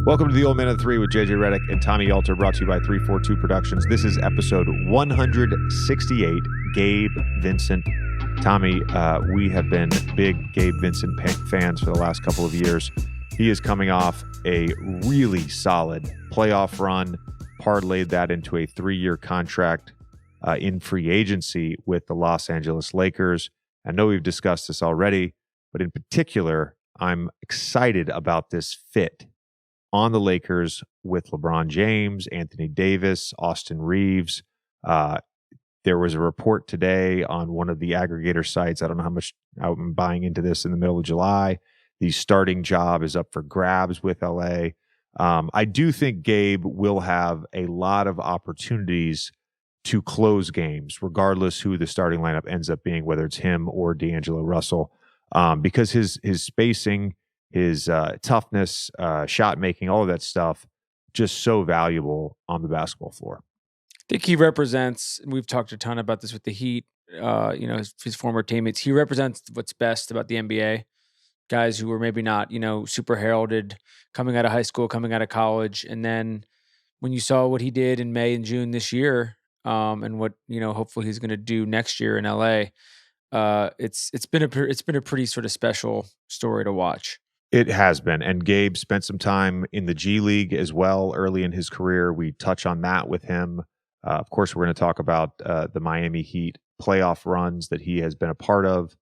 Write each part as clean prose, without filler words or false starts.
Welcome to the Old Man of the Three with JJ Reddick and Tommy Yelter, brought to you by 342 Productions. This is episode 168, Gabe Vincent. Tommy, we have been big Gabe Vincent fans for the last couple of years. He is coming off a really solid playoff run, parlayed that into a 3-year contract in free agency with the Los Angeles Lakers. I know we've discussed this already, but in particular, I'm excited about this fit on the Lakers with LeBron James, Anthony Davis, Austin Reeves. There was a report today on one of the aggregator sites. I don't know how much I'm buying into this in the middle of July. The starting job is up for grabs with LA. I do think Gabe will have a lot of opportunities to close games, regardless who the starting lineup ends up being, whether it's him or D'Angelo Russell, because his spacing, his toughness, shot making, all of that stuff, just so valuable on the basketball floor. I think he represents, and we've talked a ton about this with the Heat, his former teammates. He represents what's best about the NBA. Guys who were maybe not, super heralded coming out of high school, coming out of college. And then when you saw what he did in May and June this year, and what, hopefully he's going to do next year in LA, it's been a pretty sort of special story to watch. It has been. And Gabe spent some time in the G League as well early in his career. We touch on that with him. Of course, we're going to talk about the Miami Heat playoff runs that he has been a part of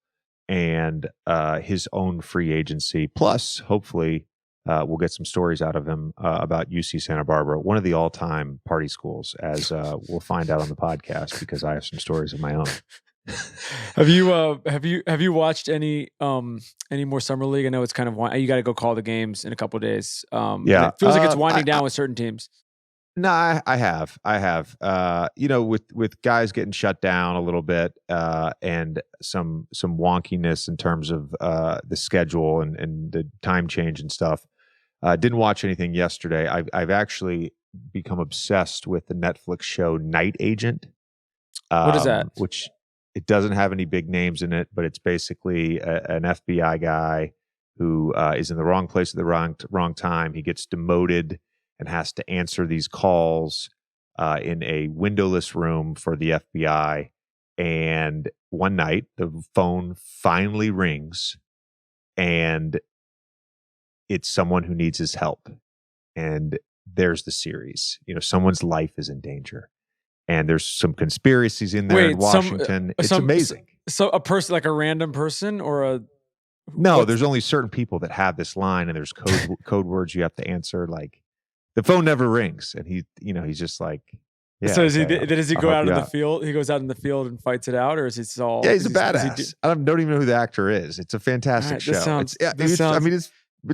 and his own free agency. Plus, hopefully, we'll get some stories out of him about UC Santa Barbara, one of the all-time party schools, as we'll find out on the podcast, because I have some stories of my own. Have you watched any more summer league? I know it's kind of you got to go call the games in a couple of days. Yeah, it feels like it's winding down with certain teams. No, I have. With guys getting shut down a little bit, and some wonkiness in terms of the schedule and the time change and stuff. Didn't watch anything yesterday. I've actually become obsessed with the Netflix show Night Agent. What is that? Which it doesn't have any big names in it, but it's basically an FBI guy who is in the wrong place at the wrong time. He gets demoted and has to answer these calls in a windowless room for the FBI. And one night, the phone finally rings, and it's someone who needs his help. And there's the series. Someone's life is in danger. And there's some conspiracies in there in Washington. It's amazing. So a person, like a random person, or a... No, there's only certain people that have this line, and there's code words you have to answer. Like, the phone never rings, and he's just like, yeah. So does he go out in the field? He goes out in the field and fights it out, or is it all? Yeah, he's a badass. I don't even know who the actor is. It's a fantastic show. It's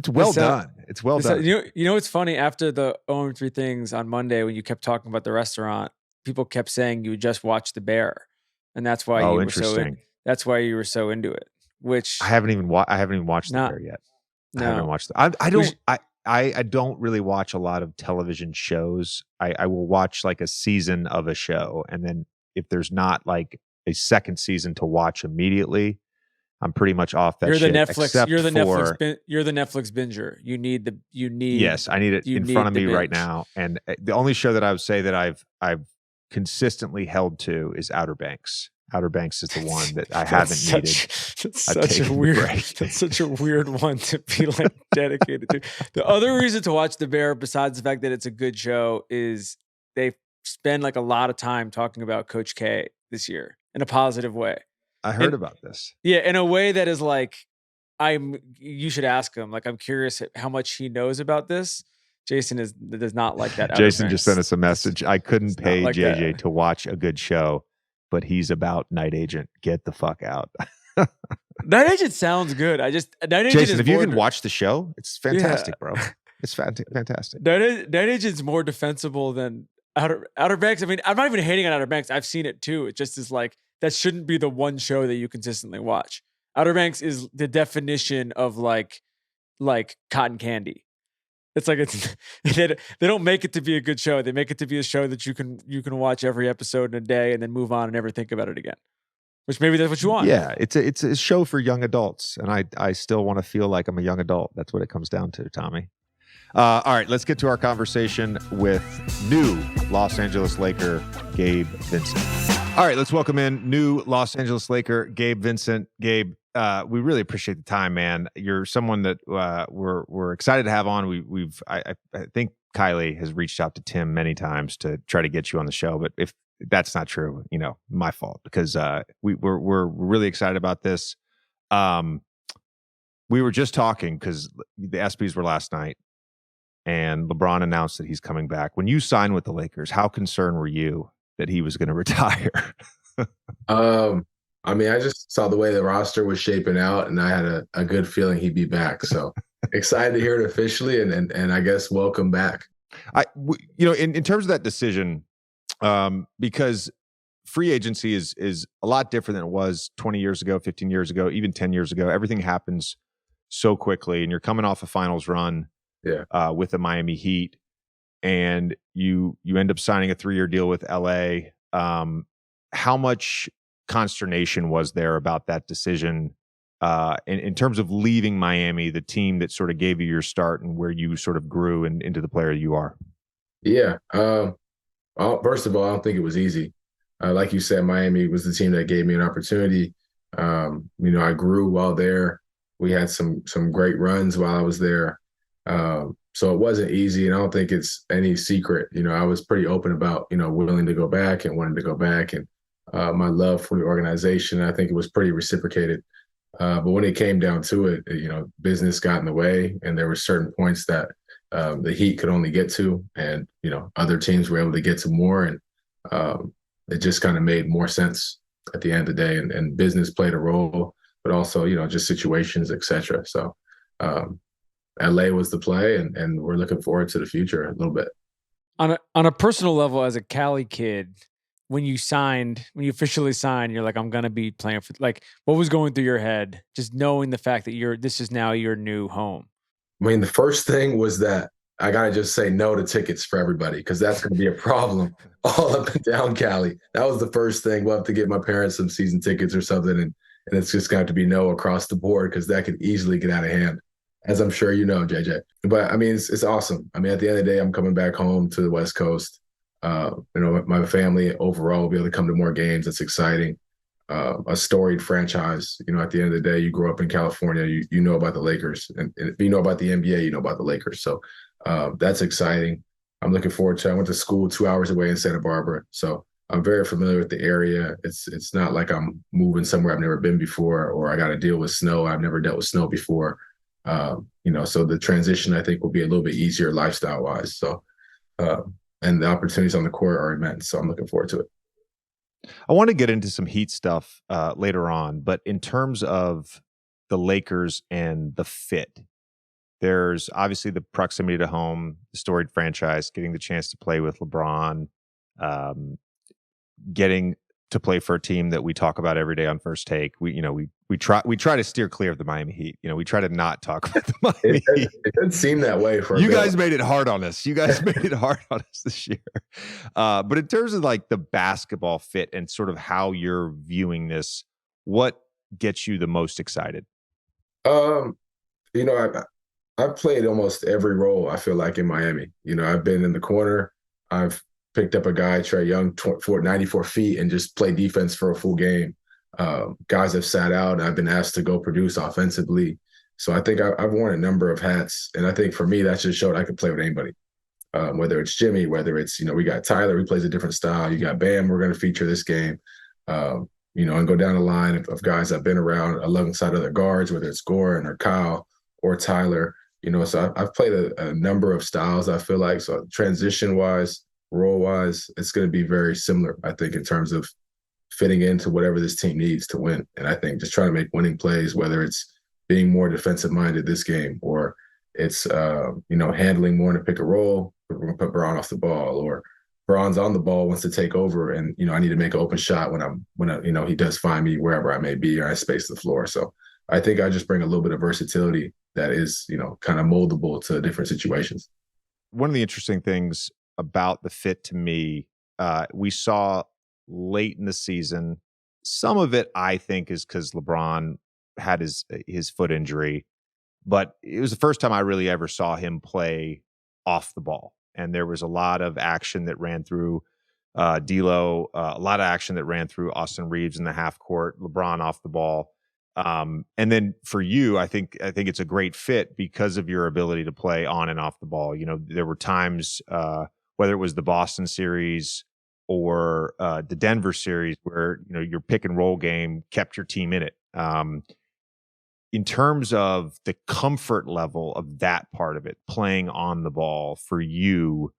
well done. It's well done. It's funny, after the 0-3 things on Monday, when you kept talking about the restaurant, people kept saying you just watched The Bear, and that's why you were so into it. Which I haven't even watched The Bear yet. I haven't watched it. I don't really watch a lot of television shows. I will watch like a season of a show, and then if there's not like a second season to watch immediately, I'm pretty much off that. You're the Netflix. You're the Netflix binger. You need. Yes, I need it in front of me right now. And the only show that I would say that I've consistently held to is Outer Banks. Outer Banks is the one that I haven't needed. That's such a weird one to be like dedicated to. The other reason to watch The Bear, besides the fact that it's a good show, is they spend like a lot of time talking about Coach K this year in a positive way. I heard about this. Yeah, in a way that is like, you should ask him. Like, I'm curious how much he knows about this. Jason does not like that. Jason just sent us a message. I couldn't pay JJ to watch a good show, but he's about Night Agent. Get the fuck out. Night Agent sounds good. Jason, have you even watched the show? It's fantastic, bro. It's fantastic. Night Agent's more defensible than Outer Banks. I mean, I'm not even hating on Outer Banks. I've seen it too. It just is like, that shouldn't be the one show that you consistently watch. Outer Banks is the definition of like cotton candy. It's like they don't make it to be a good show. They make it to be a show that you can watch every episode in a day and then move on and never think about it again. Which maybe that's what you want. Yeah, it's a show for young adults, and I still want to feel like I'm a young adult. That's what it comes down to, Tommy. All right, let's get to our conversation with new Los Angeles Laker, Gabe Vincent. All right, let's welcome in new Los Angeles Laker, Gabe Vincent. Gabe, we really appreciate the time, man. You're someone that we're excited to have on. I think Kylie has reached out to Tim many times to try to get you on the show, but if that's not true, my fault, because we're really excited about this. We were just talking because the ESPYs were last night, and LeBron announced that he's coming back. When you signed with the Lakers, how concerned were you that he was going to retire? I mean, I just saw the way the roster was shaping out, and I had a good feeling he'd be back. So excited to hear it officially, and I guess welcome back. In terms of that decision, because free agency is a lot different than it was 20 years ago, 15 years ago, even 10 years ago. Everything happens so quickly, and you're coming off a finals run with the Miami Heat, and you end up signing a 3-year deal with LA. How much consternation was there about that decision in terms of leaving Miami, the team that sort of gave you your start and where you sort of grew into the player you are? Yeah. First of all, I don't think it was easy. Like you said, Miami was the team that gave me an opportunity. I grew while there. We had some great runs while I was there. So it wasn't easy, and I don't think it's any secret. I was pretty open about, willing to go back and wanting to go back, and my love for the organization. I think it was pretty reciprocated. But when it came down to it, business got in the way, and there were certain points that the Heat could only get to, and, other teams were able to get to more, and it just kind of made more sense at the end of the day, and business played a role, but also, just situations, et cetera. So LA was the play, and we're looking forward to the future a little bit. On a personal level, as a Cali kid, when you officially signed, you're like, I'm gonna be playing for. Like, what was going through your head, just knowing the fact that this is now your new home? I mean, the first thing was that I gotta just say no to tickets for everybody, because that's gonna be a problem all up and down Cali. That was the first thing. We'll have to get my parents some season tickets or something, and it's just going to have to be no across the board, because that could easily get out of hand, as I'm sure you know, JJ. But I mean, it's awesome. I mean, at the end of the day, I'm coming back home to the West Coast. My family overall will be able to come to more games. It's exciting. A storied franchise. At the end of the day, you grow up in California, you know about the Lakers, and if you know about the NBA, you know about the Lakers. So that's exciting. I'm looking forward to it. I went to school 2 hours away in Santa Barbara, so I'm very familiar with the area. It's not like I'm moving somewhere I've never been before, or I got to deal with snow. I've never dealt with snow before. So the transition, I think, will be a little bit easier lifestyle-wise. So, and the opportunities on the court are immense. So I'm looking forward to it. I want to get into some Heat stuff later on, but in terms of the Lakers and the fit, there's obviously the proximity to home, the storied franchise, getting the chance to play with LeBron, getting to play for a team that we talk about every day on First Take. We try to steer clear of the Miami Heat. We try to not talk about the Miami Heat. It did seem that way for you guys made it hard on us. You guys made it hard on us this year. But in terms of like the basketball fit and sort of how you're viewing this, what gets you the most excited? I've played almost every role, I feel like, in Miami. I've been in the corner. I've picked up a guy, Trae Young, 94 feet, and just play defense for a full game. Guys have sat out, and I've been asked to go produce offensively. So I think I've worn a number of hats. And I think for me, that just showed I could play with anybody, whether it's Jimmy, whether it's, we got Tyler, who plays a different style. You got Bam, we're going to feature this game. And go down the line of guys I've been around alongside other guards, whether it's Goran or Kyle or Tyler. So I've played a number of styles, I feel like. So transition-wise, role-wise, it's going to be very similar, I think, in terms of fitting into whatever this team needs to win. And I think just trying to make winning plays, whether it's being more defensive-minded this game, or it's, handling more in a pick and roll, we're going to put Braun off the ball, or Braun's on the ball, wants to take over, and, I need to make an open shot when he does find me wherever I may be, or I space the floor. So I think I just bring a little bit of versatility that is, kind of moldable to different situations. One of the interesting things about the fit to me, we saw late in the season, some of it I think is because LeBron had his foot injury, but it was the first time I really ever saw him play off the ball. And there was a lot of action that ran through D'Lo, a lot of action that ran through Austin Reeves in the half court, LeBron off the ball. And then for you, I think it's a great fit because of your ability to play on and off the ball. You know, there were times, whether it was the Boston series or the Denver series, where, you know, your pick and roll game kept your team in it. In terms of the comfort level of that part of it, playing on the ball for you,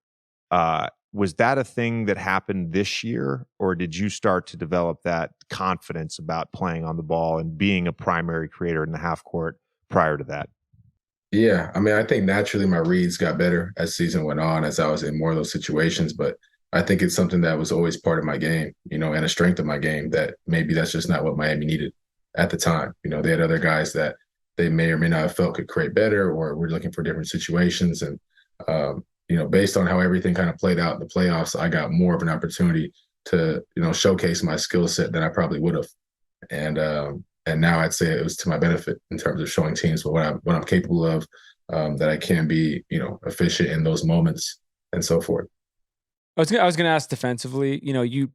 was that a thing that happened this year, or did you start to develop that confidence about playing on the ball and being a primary creator in the half court prior to that? Yeah, I mean, I think naturally my reads got better as season went on, as I was in more of those situations. But I think it's something that was always part of my game, you know, and a strength of my game that maybe that's just not what Miami needed at the time. You know, they had other guys that they may or may not have felt could create better, or were looking for different situations. And, you know, based on how everything kind of played out in the playoffs, I got more of an opportunity to, you know, showcase my skill set than I probably would have. And now I'd say it was to my benefit in terms of showing teams what I'm capable of, that I can be, you know, efficient in those moments and so forth. I was gonna ask defensively. You know, you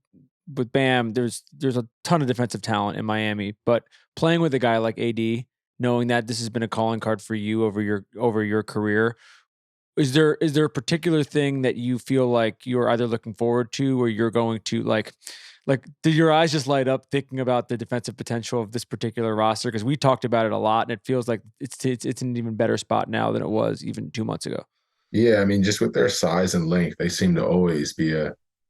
with Bam, there's a ton of defensive talent in Miami, but playing with a guy like AD, knowing that this has been a calling card for you over your career, is there a particular thing that you feel like you're either looking forward to, or you're going to like did your eyes just light up thinking about the defensive potential of this particular roster? Because we talked about it a lot, and it feels like it's in an even better spot now than it was even 2 months ago. Yeah, I mean, just with their size and length, they seem to always be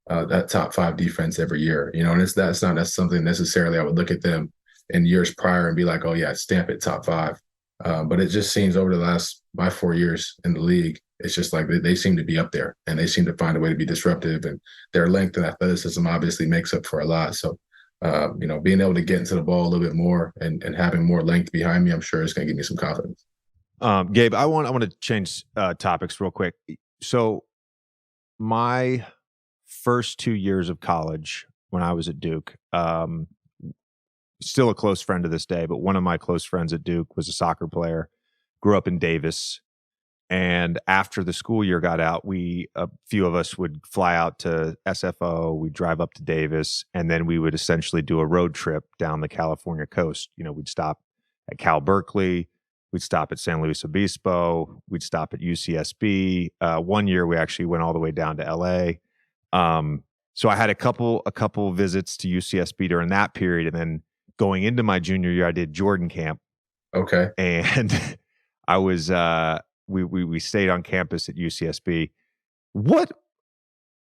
that top five defense every year. You know, and that's not something necessarily I would look at them in years prior and be like, oh yeah, stamp it top five. But it just seems over the last my 4 years in the league, it's just like they seem to be up there, and they seem to find a way to be disruptive, and their length and athleticism obviously makes up for a lot. So, you know, being able to get into the ball a little bit more and having more length behind me, I'm sure is going to give me some confidence. Gabe, I want to change topics real quick. So my first 2 years of college when I was at Duke, still a close friend to this day, but one of my close friends at Duke was a soccer player, grew up in Davis. And after the school year got out, a few of us would fly out to SFO, we'd drive up to Davis, and then we would essentially do a road trip down the California coast. You know, we'd stop at Cal Berkeley, we'd stop at San Luis Obispo, we'd stop at UCSB. 1 year we actually went all the way down to LA. So I had a couple visits to UCSB during that period, and then going into my junior year, I did Jordan camp. Okay. And I was we stayed on campus at UCSB. What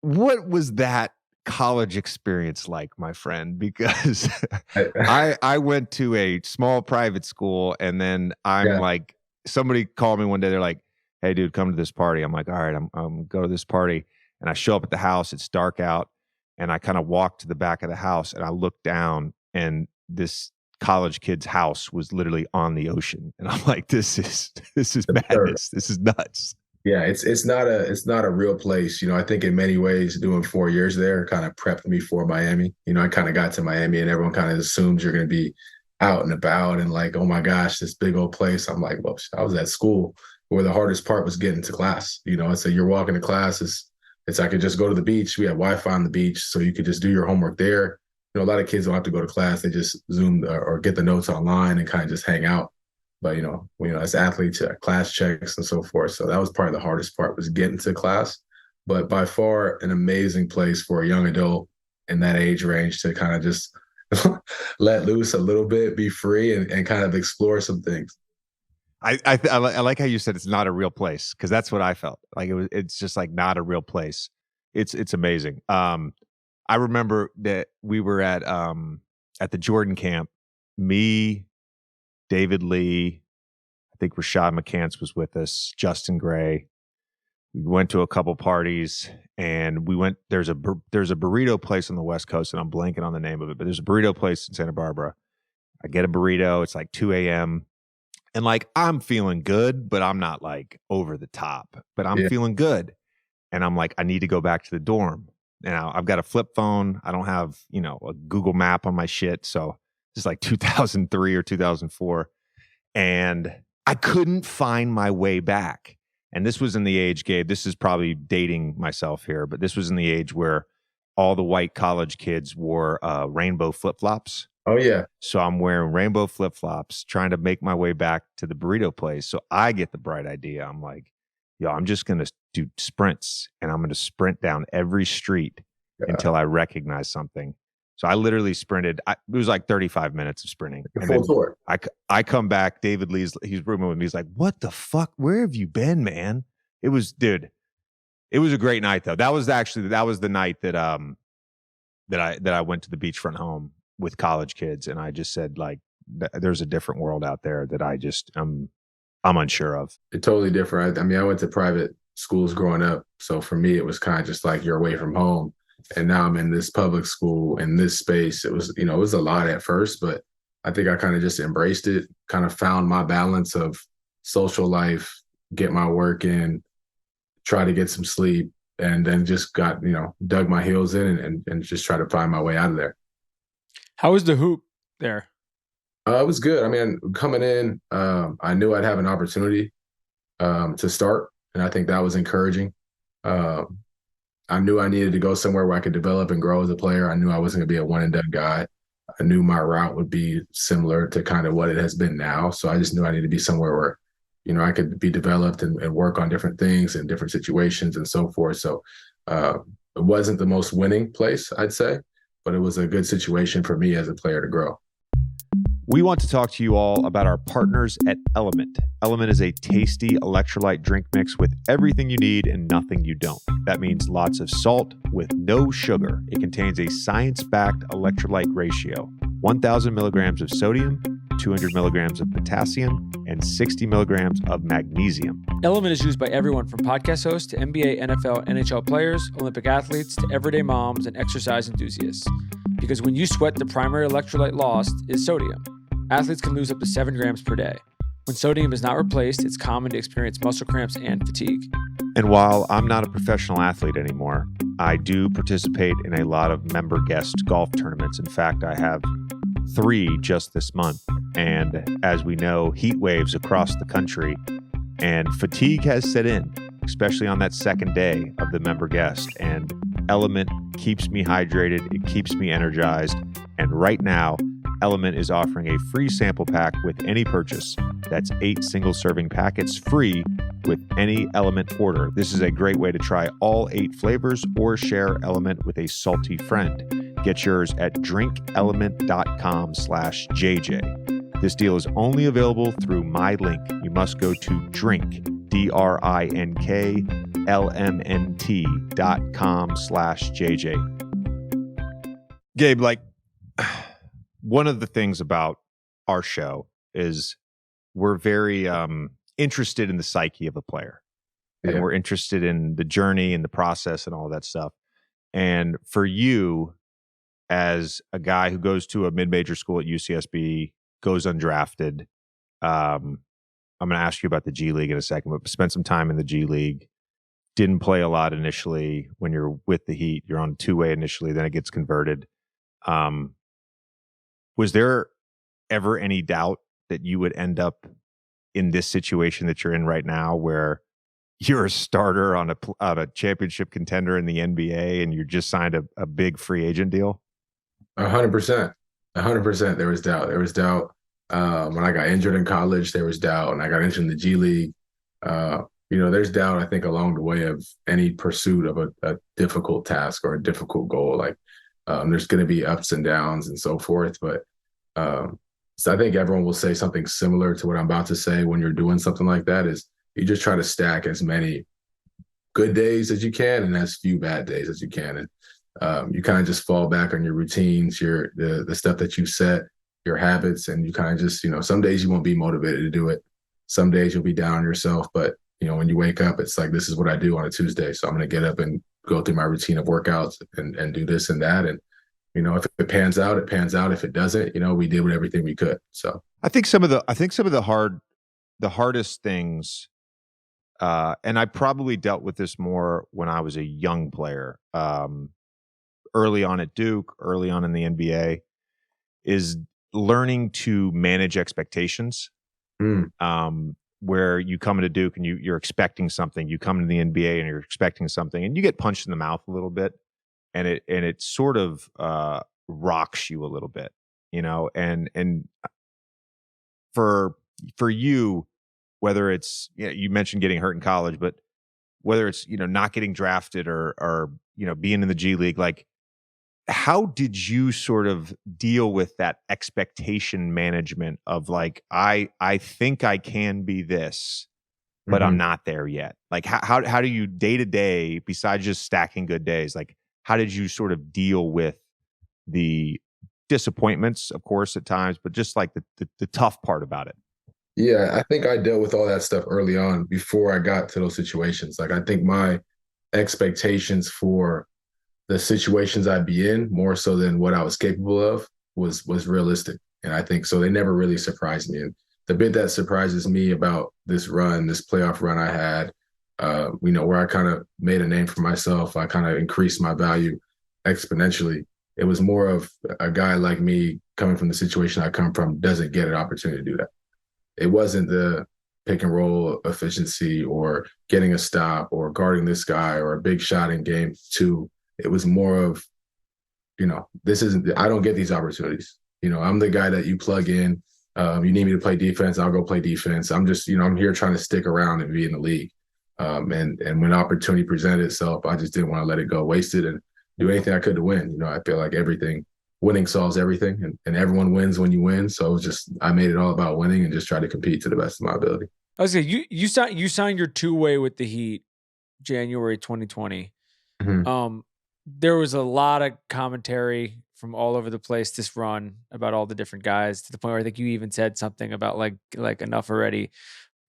was that college experience like, my friend? Because I went to a small private school, and then I'm like, somebody called me one day. They're like, "Hey, dude, come to this party." I'm like, "All right, I'm go to this party." And I show up at the house. It's dark out, and I kind of walk to the back of the house, and I look down, and this college kid's house was literally on the ocean, and I'm like, this is madness. This is nuts. Yeah, it's not a real place. You know, I think in many ways doing 4 years there kind of prepped me for Miami. You know, I kind of got to Miami and everyone kind of assumes you're going to be out and about and like, oh my gosh, this big old place. I'm like, well, I was at school where the hardest part was getting to class. You know, and so you're walking to class. It's I could just go to the beach. We have Wi-Fi on the beach, so you could just do your homework there. You know, a lot of kids don't have to go to class. They just Zoom or get the notes online and kind of just hang out. But, you know, as athletes, class checks and so forth. So that was probably the hardest part, was getting to class. But by far an amazing place for a young adult in that age range to kind of just let loose a little bit, be free, and kind of explore some things. I like how you said it's not a real place, because that's what I felt. Like it's just like not a real place. It's amazing. I remember that we were at the Jordan camp, me, David Lee, I think Rashad McCants was with us, Justin Gray. We went to a couple parties, and there's a burrito place on the West Coast, and I'm blanking on the name of it, but there's a burrito place in Santa Barbara. I get a burrito. It's like 2 a.m. And like, I'm feeling good, but I'm not like over the top, but I'm feeling good. And I'm like, I need to go back to the dorm. Now I've got a flip phone. I don't have, a Google map on my shit. So it's like 2003 or 2004. And I couldn't find my way back. And this was in the age, Gabe, this is probably dating myself here, but this was in the age where all the white college kids wore rainbow flip-flops. Oh, yeah. So I'm wearing rainbow flip-flops, trying to make my way back to the burrito place. So I get the bright idea. I'm like, yo, I'm just going to do sprints, and I'm going to sprint down every street until I recognize something. So I literally sprinted. It was like 35 minutes of sprinting. The full tour. I come back. David Lee's, he's rooming with me. He's like, what the fuck? Where have you been, man? It was a great night though. That was the night that I went to the beachfront home with college kids, and I just said, like, there's a different world out there that I'm unsure of. It's totally different. I mean, I went to private schools growing up, so for me, it was kind of just like you're away from home. And now I'm in this public school in this space. It was, it was a lot at first, but I think I kind of just embraced it, kind of found my balance of social life, get my work in, try to get some sleep, and then just got, dug my heels in and just try to find my way out of there. How was the hoop there? It was good. I mean, coming in, I knew I'd have an opportunity to start, and I think that was encouraging. I knew I needed to go somewhere where I could develop and grow as a player. I knew I wasn't going to be a one-and-done guy. I knew my route would be similar to kind of what it has been now. So I just knew I needed to be somewhere where, I could be developed and work on different things and different situations and so forth. So it wasn't the most winning place, I'd say, but it was a good situation for me as a player to grow. We want to talk to you all about our partners at Element. Element is a tasty electrolyte drink mix with everything you need and nothing you don't. That means lots of salt with no sugar. It contains a science-backed electrolyte ratio: 1,000 milligrams of sodium, 200 milligrams of potassium, and 60 milligrams of magnesium. Element is used by everyone from podcast hosts to NBA, NFL, NHL players, Olympic athletes, to everyday moms and exercise enthusiasts. Because when you sweat, the primary electrolyte lost is sodium. Athletes can lose up to 7 grams per day. When sodium is not replaced, it's common to experience muscle cramps and fatigue. And while I'm not a professional athlete anymore, I do participate in a lot of member guest golf tournaments. In fact, I have 3 just this month. And as we know, heat waves across the country, and fatigue has set in, especially on that second day of the member guest. And Element keeps me hydrated. It keeps me energized. And right now, Element is offering a free sample pack with any purchase. That's 8 single-serving packets free with any Element order. This is a great way to try all 8 flavors or share Element with a salty friend. Get yours at drinkelement.com/JJ. This deal is only available through my link. You must go to drinklmnt.com/JJ. Gabe, like, one of the things about our show is we're very interested in the psyche of a player. Yeah. And we're interested in the journey and the process and all that stuff. And for you, as a guy who goes to a mid-major school at UCSB, goes undrafted, I'm going to ask you about the G League in a second, but spent some time in the G League. Didn't play a lot initially when you're with the Heat. You're on two-way initially, then it gets converted. Was there ever any doubt that you would end up in this situation that you're in right now, where you're a starter on a championship contender in the NBA and you just signed a big free agent deal? 100%. 100%. There was doubt. There was doubt when I got injured in college. There was doubt when I got injured in the G League. There's doubt, I think, along the way of any pursuit of a difficult task or a difficult goal. Like, there's going to be ups and downs and so forth. But so I think everyone will say something similar to what I'm about to say when you're doing something like that, is you just try to stack as many good days as you can and as few bad days as you can. And you kind of just fall back on your routines, the stuff that you set, your habits, and you kind of just, some days you won't be motivated to do it. Some days you'll be down on yourself. But, when you wake up, it's like, this is what I do on a Tuesday. So I'm going to get up and go through my routine of workouts and do this and that. And, if it pans out, it pans out. If it doesn't, we did with everything we could. So I think some of the hardest things, and I probably dealt with this more when I was a young player, early on at Duke, early on in the NBA, is learning to manage expectations Mm. Where you come into Duke and you're expecting something. You come into the NBA and you're expecting something, and you get punched in the mouth a little bit, and it sort of rocks you a little bit, and for you, whether it's, you mentioned getting hurt in college, but whether it's, not getting drafted or being in the G League, like, how did you sort of deal with that expectation management of, like, I think I can be this, but I'm not there yet? Like, how do you day to day, besides just stacking good days, like, how did you sort of deal with the disappointments, of course, at times, but just like the tough part about it? Yeah, I think I dealt with all that stuff early on before I got to those situations. Like, I think my expectations for the situations I'd be in, more so than what I was capable of, was realistic. And I think so they never really surprised me. And the bit that surprises me about this playoff run I had, where I kind of made a name for myself, I kind of increased my value exponentially. It was more of a guy like me coming from the situation I come from doesn't get an opportunity to do that. It wasn't the pick and roll efficiency or getting a stop or guarding this guy or a big shot in game 2. It was more of, I don't get these opportunities. I'm the guy that you plug in. You need me to play defense, I'll go play defense. I'm just, I'm here trying to stick around and be in the league. And when opportunity presented itself, I just didn't want to let it go wasted and do anything I could to win. I feel like winning solves everything, and everyone wins when you win. So it was just, I made it all about winning and just tried to compete to the best of my ability. I was saying, you signed your two-way with the Heat January 2020. Mm-hmm. There was a lot of commentary from all over the place this run about all the different guys, to the point where I think you even said something about like enough already.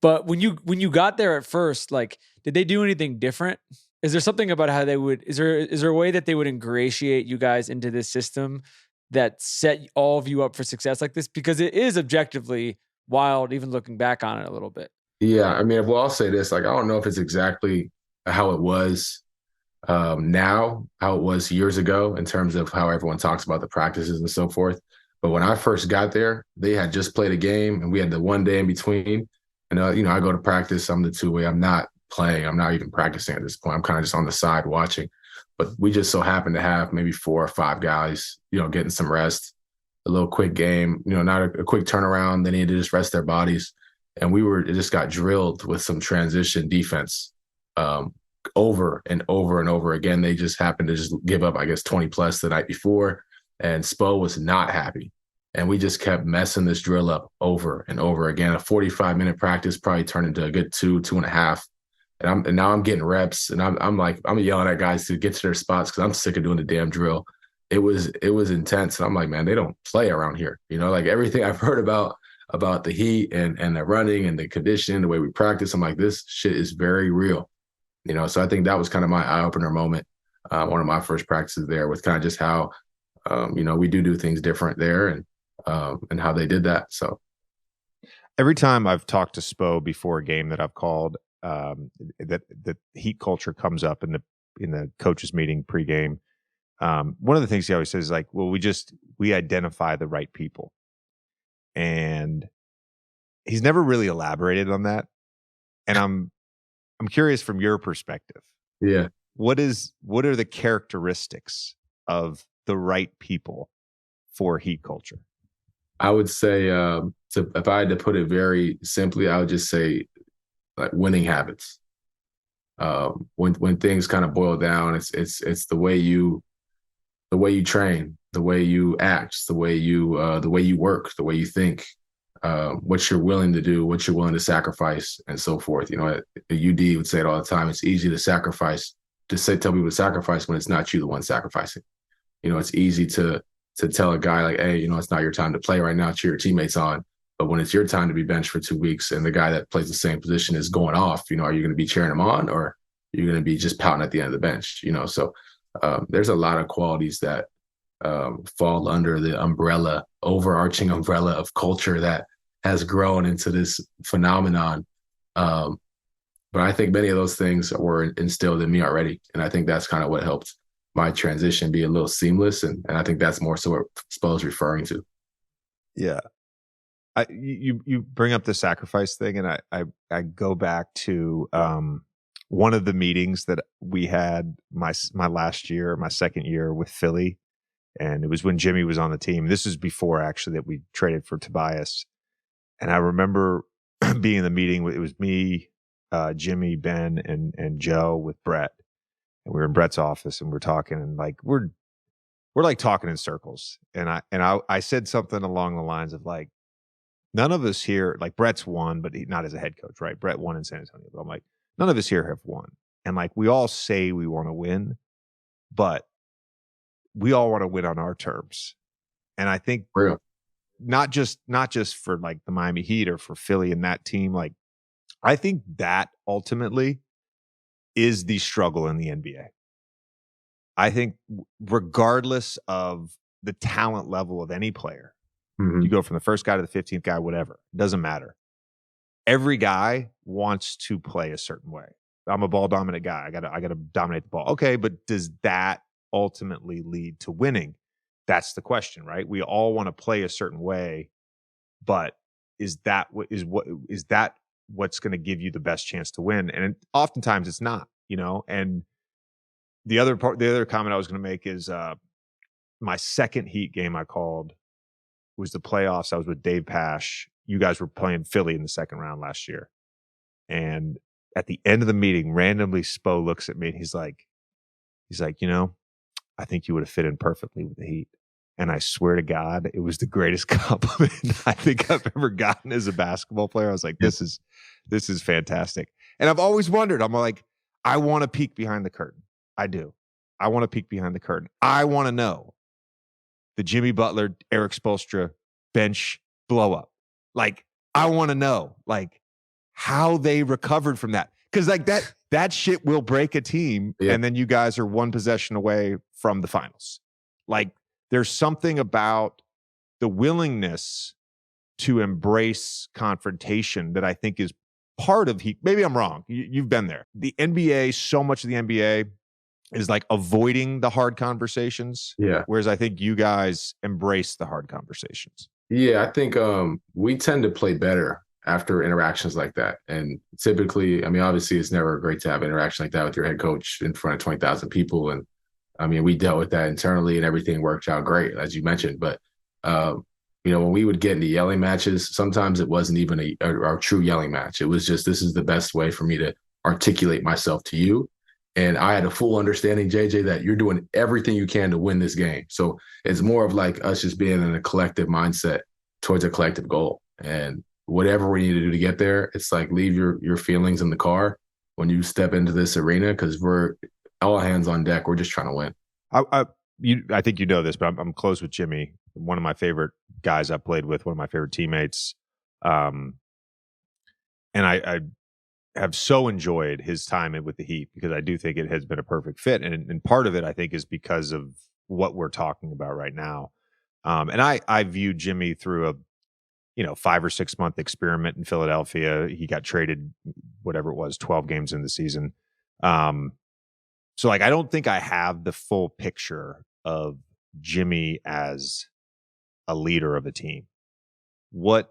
But when you got there at first, like, did they do anything different? Is there something about how they would? Is there a way that they would ingratiate you guys into this system that set all of you up for success like this? Because it is objectively wild, even looking back on it a little bit. Yeah, I mean, well, I'll say this: like, I don't know if it's exactly how it was now, how it was years ago, in terms of how everyone talks about the practices and so forth. But when I first got there, they had just played a game, and we had the one day in between. And I go to practice. I'm the two-way. I'm not playing. I'm not even practicing at this point. I'm kind of just on the side watching. But we just so happened to have maybe 4 or 5 guys, getting some rest, a little quick game, not a quick turnaround. They needed to just rest their bodies. And it just got drilled with some transition defense over and over and over again. They just happened to just give up, I guess, 20 plus the night before. And Spo was not happy. And we just kept messing this drill up over and over again. A 45-minute practice probably turned into a good 2.5. And now I'm getting reps, and I'm yelling at guys to get to their spots because I'm sick of doing the damn drill. It was intense. And I'm like, man, they don't play around here. Like, everything I've heard about the Heat and the running and the conditioning, the way we practice, I'm like, this shit is very real. So I think that was kind of my eye-opener moment. One of my first practices there was kind of just how, we do things different there, and how they did that. So every time I've talked to Spo before a game that I've called, that Heat culture comes up in the coaches meeting pregame. One of the things he always says is, like, well, we identify the right people, and he's never really elaborated on that. And I'm curious, from your perspective, yeah, what are the characteristics of the right people for Heat culture? I would say, if I had to put it very simply, I would just say, like, winning habits. When things kind of boil down, it's the way you train, the way you act, the way you work, the way you think, what you're willing to do, what you're willing to sacrifice, and so forth. UD would say it all the time. It's easy to tell people to sacrifice when it's not you the one sacrificing. It's easy to tell a guy, like, hey, it's not your time to play right now, cheer your teammates on. But when it's your time to be benched for 2 weeks and the guy that plays the same position is going off, are you going to be cheering him on, or are you going to be just pouting at the end of the bench? So there's a lot of qualities that fall under the overarching umbrella of culture that has grown into this phenomenon. But I think many of those things were instilled in me already. And I think that's kind of what helped my transition be a little seamless. And I think that's more so what Spo's referring to. Yeah. You bring up the sacrifice thing, and I go back to one of the meetings that we had my last year, my second year with Philly, and it was when Jimmy was on the team. This is before actually that we traded for Tobias, and I remember being in the meeting. It was me, Jimmy, Ben, and Joe with Brett, and we were in Brett's office, and we're talking, and like we're like talking in circles, and I said something along the lines of like, none of us here, like Brett's won, but not as a head coach, right? Brett won in San Antonio, but I'm like, none of us here have won. And like, we all say we want to win, but we all want to win on our terms. And I think not just for like the Miami Heat or for Philly and that team, like I think that ultimately is the struggle in the NBA. I think regardless of the talent level of any player, you go from the first guy to the 15th guy, whatever. It doesn't matter. Every guy wants to play a certain way. I'm a ball dominant guy. I gotta dominate the ball. Okay, but does that ultimately lead to winning? That's the question, right? We all want to play a certain way, but is that what's going to give you the best chance to win? And oftentimes it's not, you know. And the other comment I was going to make is my second Heat game I called was the playoffs. I was with Dave Pash. You guys were playing Philly in the second round last year. And at the end of the meeting, randomly Spo looks at me and he's like, you know, I think you would have fit in perfectly with the Heat. And I swear to God, it was the greatest compliment I think I've ever gotten as a basketball player. I was like, this is fantastic. And I've always wondered, I'm like, I want to peek behind the curtain. I do. I want to peek behind the curtain. I want to know the Jimmy Butler, Eric Spoelstra bench blow up. Like, I want to know like how they recovered from that. Cause like that shit will break a team. Yeah. And then you guys are one possession away from the finals. Like there's something about the willingness to embrace confrontation that I think is part of maybe I'm wrong. You've been there. The NBA, so much of the NBA is like avoiding the hard conversations. Yeah. Whereas I think you guys embrace the hard conversations. Yeah, I think we tend to play better after interactions like that. And typically, I mean, obviously it's never great to have an interaction like that with your head coach in front of 20,000 people. And I mean, we dealt with that internally and everything worked out great, as you mentioned. But, you know, when we would get into yelling matches, sometimes it wasn't even a true yelling match. It was just, this is the best way for me to articulate myself to you. And I had a full understanding, JJ, that you're doing everything you can to win this game. So it's more of like us just being in a collective mindset towards a collective goal. And whatever we need to do to get there, it's like leave your feelings in the car when you step into this arena, because we're all hands on deck. We're just trying to win. I think you know this, but I'm close with Jimmy, one of my favorite guys I played with, one of my favorite teammates. And I have so enjoyed his time with the Heat because I do think it has been a perfect fit. And part of it, I think, is because of what we're talking about right now. And I view Jimmy through a 5 or 6 month experiment in Philadelphia. He got traded, whatever it was, 12 games in the season. So like, I don't think I have the full picture of Jimmy as a leader of a team. What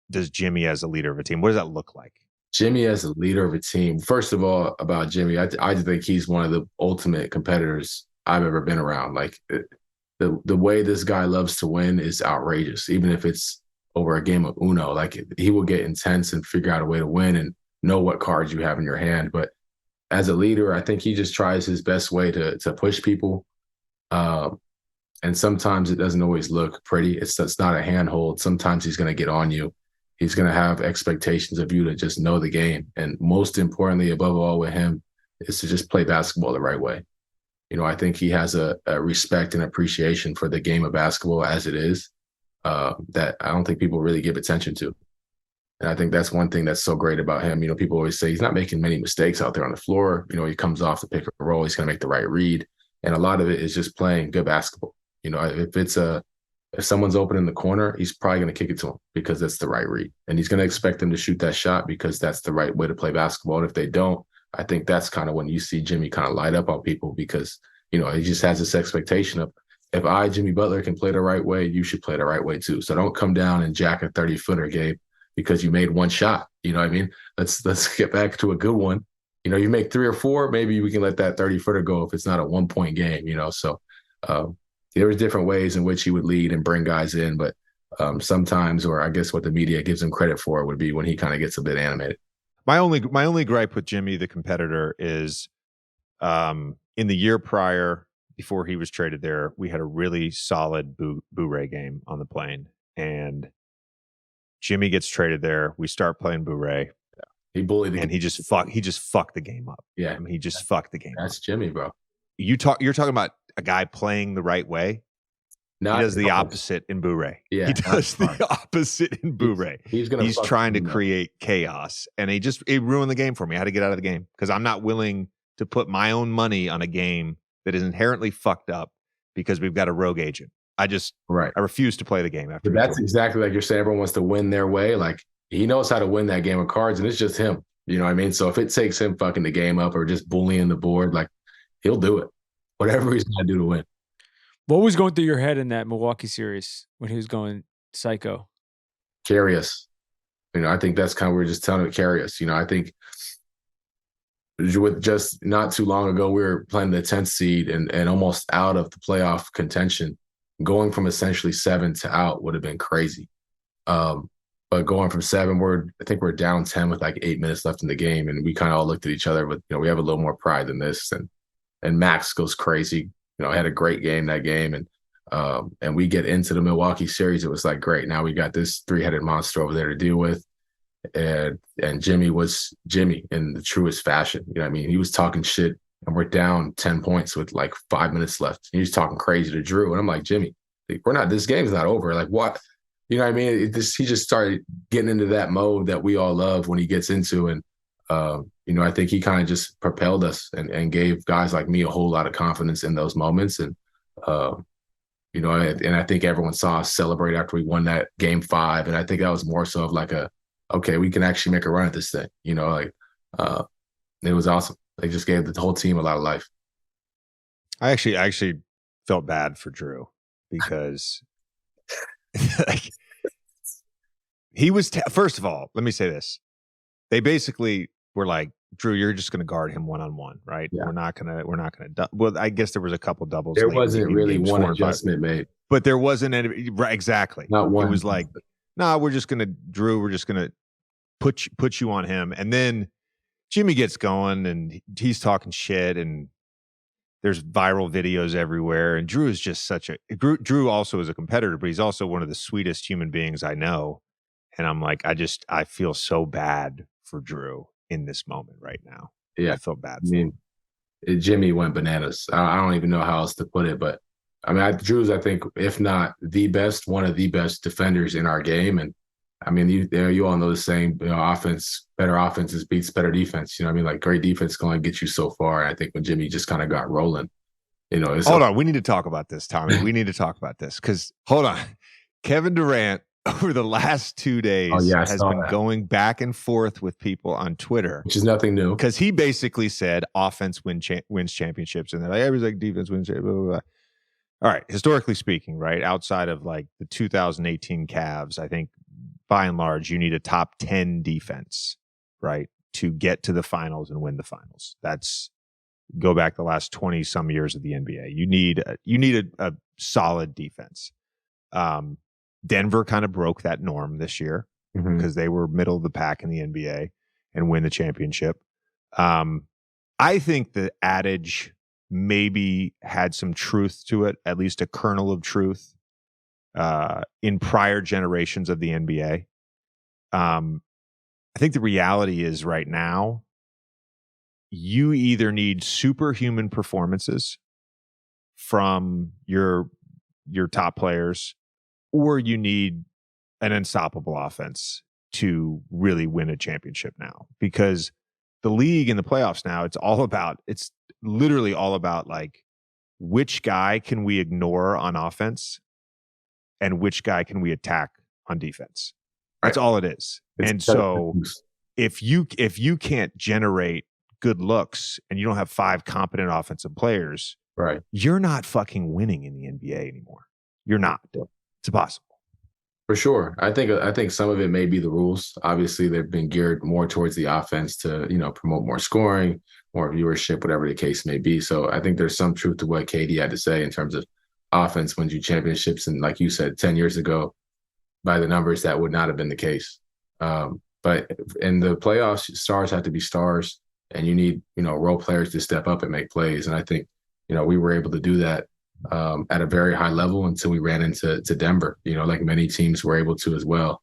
does Jimmy as a leader of a team, what does that look like? Jimmy as a leader of a team. First of all, about Jimmy, I think he's one of the ultimate competitors I've ever been around. Like the way this guy loves to win is outrageous. Even if it's over a game of Uno, like he will get intense and figure out a way to win and know what cards you have in your hand. But as a leader, I think he just tries his best way to push people. And sometimes it doesn't always look pretty. It's not a handhold. Sometimes he's going to get on you. He's going to have expectations of you to just know the game. And most importantly, above all with him, is to just play basketball the right way. You know, I think he has a respect and appreciation for the game of basketball as it is that I don't think people really give attention to. And I think that's one thing that's so great about him. You know, people always say he's not making many mistakes out there on the floor. You know, he comes off the pick and roll. He's going to make the right read. And a lot of it is just playing good basketball. You know, if someone's open in the corner, he's probably going to kick it to him because that's the right read. And he's going to expect them to shoot that shot because that's the right way to play basketball. And if they don't, I think that's kind of when you see Jimmy kind of light up on people because, you know, he just has this expectation of if Jimmy Butler, can play the right way, you should play the right way too. So don't come down and jack a 30-footer, Gabe, because you made one shot. You know what I mean? Let's get back to a good one. You know, you make 3 or 4, maybe we can let that 30-footer go if it's not a 1-point game, you know. So there was different ways in which he would lead and bring guys in, but sometimes, or I guess what the media gives him credit for would be when he kind of gets a bit animated. My only gripe with Jimmy, the competitor, is in the year prior, before he was traded there, we had a really solid Boo-Ray game on the plane, and Jimmy gets traded there. We start playing Boo-Ray. He bullied, and he just fucked the game up. Yeah, I mean, he just fucked the game. That's up. Jimmy, bro. You're talking about a guy playing the right way. He does the opposite in Boo-Ray. Yeah, he does the opposite in Boo-Ray. He's trying to create chaos, and he ruined the game for me. I had to get out of the game because I'm not willing to put my own money on a game that is inherently fucked up because we've got a rogue agent. I refuse to play the game after. But that's exactly like you're saying. Everyone wants to win their way. Like, he knows how to win that game of cards, and it's just him. You know what I mean? So if it takes him fucking the game up or just bullying the board, like, he'll do it. Whatever he's going to do to win. What was going through your head in that Milwaukee series when he was going psycho? Carry us. You know, I think that's kind of, we're just telling him to carry us. You know, I think with just not too long ago, we were playing the 10th seed and almost out of the playoff contention. Going from essentially 7 to out would have been crazy. But going from 7, I think we're down 10 with like 8 minutes left in the game, and we kind of all looked at each other with, you know, we have a little more pride than this. And Max goes crazy. You know, had a great game that game, and we get into the Milwaukee series. It was like, great, now we got this 3-headed monster over there to deal with, and Jimmy was Jimmy in the truest fashion. You know what I mean? He was talking shit, and we're down 10 points with like 5 minutes left. He was talking crazy to Drew, and I'm like, Jimmy, this game's not over. Like, what? You know what I mean? He just started getting into that mode that we all love when he gets into, and you know, I think he kind of just propelled us and gave guys like me a whole lot of confidence in those moments. And, you know, and I think everyone saw us celebrate after we won that game 5. And I think that was more so of like okay, we can actually make a run at this thing. You know, like it was awesome. They just gave the whole team a lot of life. I actually felt bad for Drew because like, he was, first of all, let me say this. They basically were like, Drew, you're just going to guard him one-on-one, right? Yeah. We're not going to. Well, I guess there was a couple doubles. There wasn't really one adjustment made, but there wasn't any. Right, exactly. Not one. It was like, no, we're just going to put you on him, and then Jimmy gets going and he's talking shit, and there's viral videos everywhere. And Drew is just Drew also is a competitor, but he's also one of the sweetest human beings I know. And I'm like, I feel so bad for Drew in this moment right now. Yeah. I feel bad for him. Jimmy went bananas. I don't even know how else to put it, but I mean, Drew's, I think, if not the best, one of the best defenders in our game. And I mean, you all know the same, you know, better offenses beats better defense. You know what I mean? Like, great defense can only get you so far. And I think when Jimmy just kind of got rolling, you know. Hold on. We need to talk about this, Tommy. We need to talk about this because, hold on. Kevin Durant, over the last 2 days, has been going back and forth with people on Twitter, which is nothing new, because he basically said offense wins championships, and they're like, everybody's like defense wins. Blah, blah, blah. All right, historically speaking, right, outside of like the 2018 Cavs, I think by and large you need a top 10 defense, right, to get to the finals and win the finals. That's go back the last 20 some years of the NBA. You need a solid defense. Denver kind of broke that norm this year because they were middle of the pack in the NBA and win the championship. I think the adage maybe had some truth to it, at least a kernel of truth, in prior generations of the NBA. I think the reality is right now, you either need superhuman performances from your top players, or you need an unstoppable offense to really win a championship now, because the league in the playoffs now, it's literally all about like, which guy can we ignore on offense and which guy can we attack on defense. That's all it is. And so if you can't generate good looks and you don't have 5 competent offensive players, Right. You're not fucking winning in the NBA anymore. You're not. It's impossible. For sure. I think some of it may be the rules. Obviously, they've been geared more towards the offense to, promote more scoring, more viewership, whatever the case may be. So I think there's some truth to what KD had to say in terms of offense wins you championships. And like you said, 10 years ago, by the numbers, that would not have been the case. But in the playoffs, stars have to be stars, and you need, role players to step up and make plays. And I think, we were able to do that at a very high level until we ran into Denver, like many teams were able to as well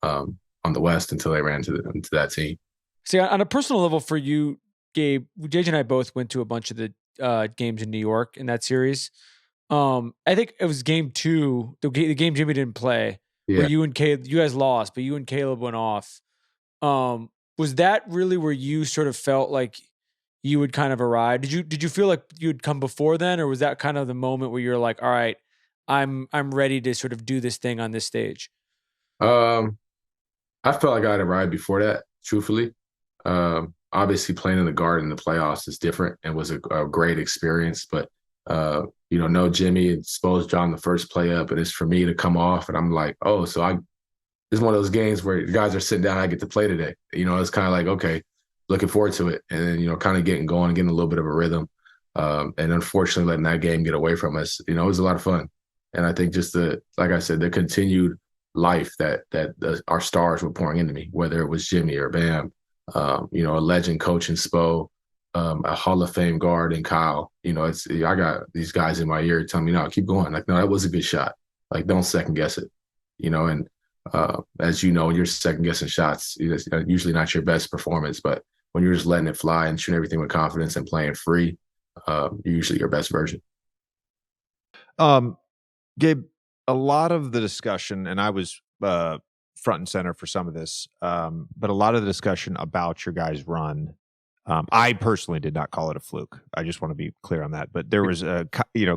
on the West until they ran into that team. See, on a personal level for you, Gabe, JJ and I both went to a bunch of the games in New York in that series. I think it was game 2, the game Jimmy didn't play, where you and Caleb, you guys lost, but you and Caleb went off. Was that really where you sort of felt like you would kind of arrive? Did you feel like you'd come before then, or was that kind of the moment where you're like, all right, I'm ready to sort of do this thing on this stage? I felt like I had arrived before that, truthfully. Obviously playing in the Garden in the playoffs is different and was a great experience, but no Jimmy exposed John the first play up, and it's for me to come off, and I'm like, oh, so it's one of those games where the guys are sitting down, I get to play today. It's kind of like, okay, looking forward to it. And then, kind of getting going, getting a little bit of a rhythm. And unfortunately letting that game get away from us, it was a lot of fun. And I think just like I said, the continued life that our stars were pouring into me, whether it was Jimmy or Bam, a legend coach in Spo, a Hall of Fame guard in Kyle. I got these guys in my ear telling me, no, keep going. Like, no, that was a good shot. Like, don't second guess it, and as you know, you're second guessing shots. It's usually not your best performance, but when you're just letting it fly and shooting everything with confidence and playing free, you're usually your best version. Gabe, a lot of the discussion, and I was front and center for some of this, but a lot of the discussion about your guys' run, I personally did not call it a fluke. I just want to be clear on that. But there was,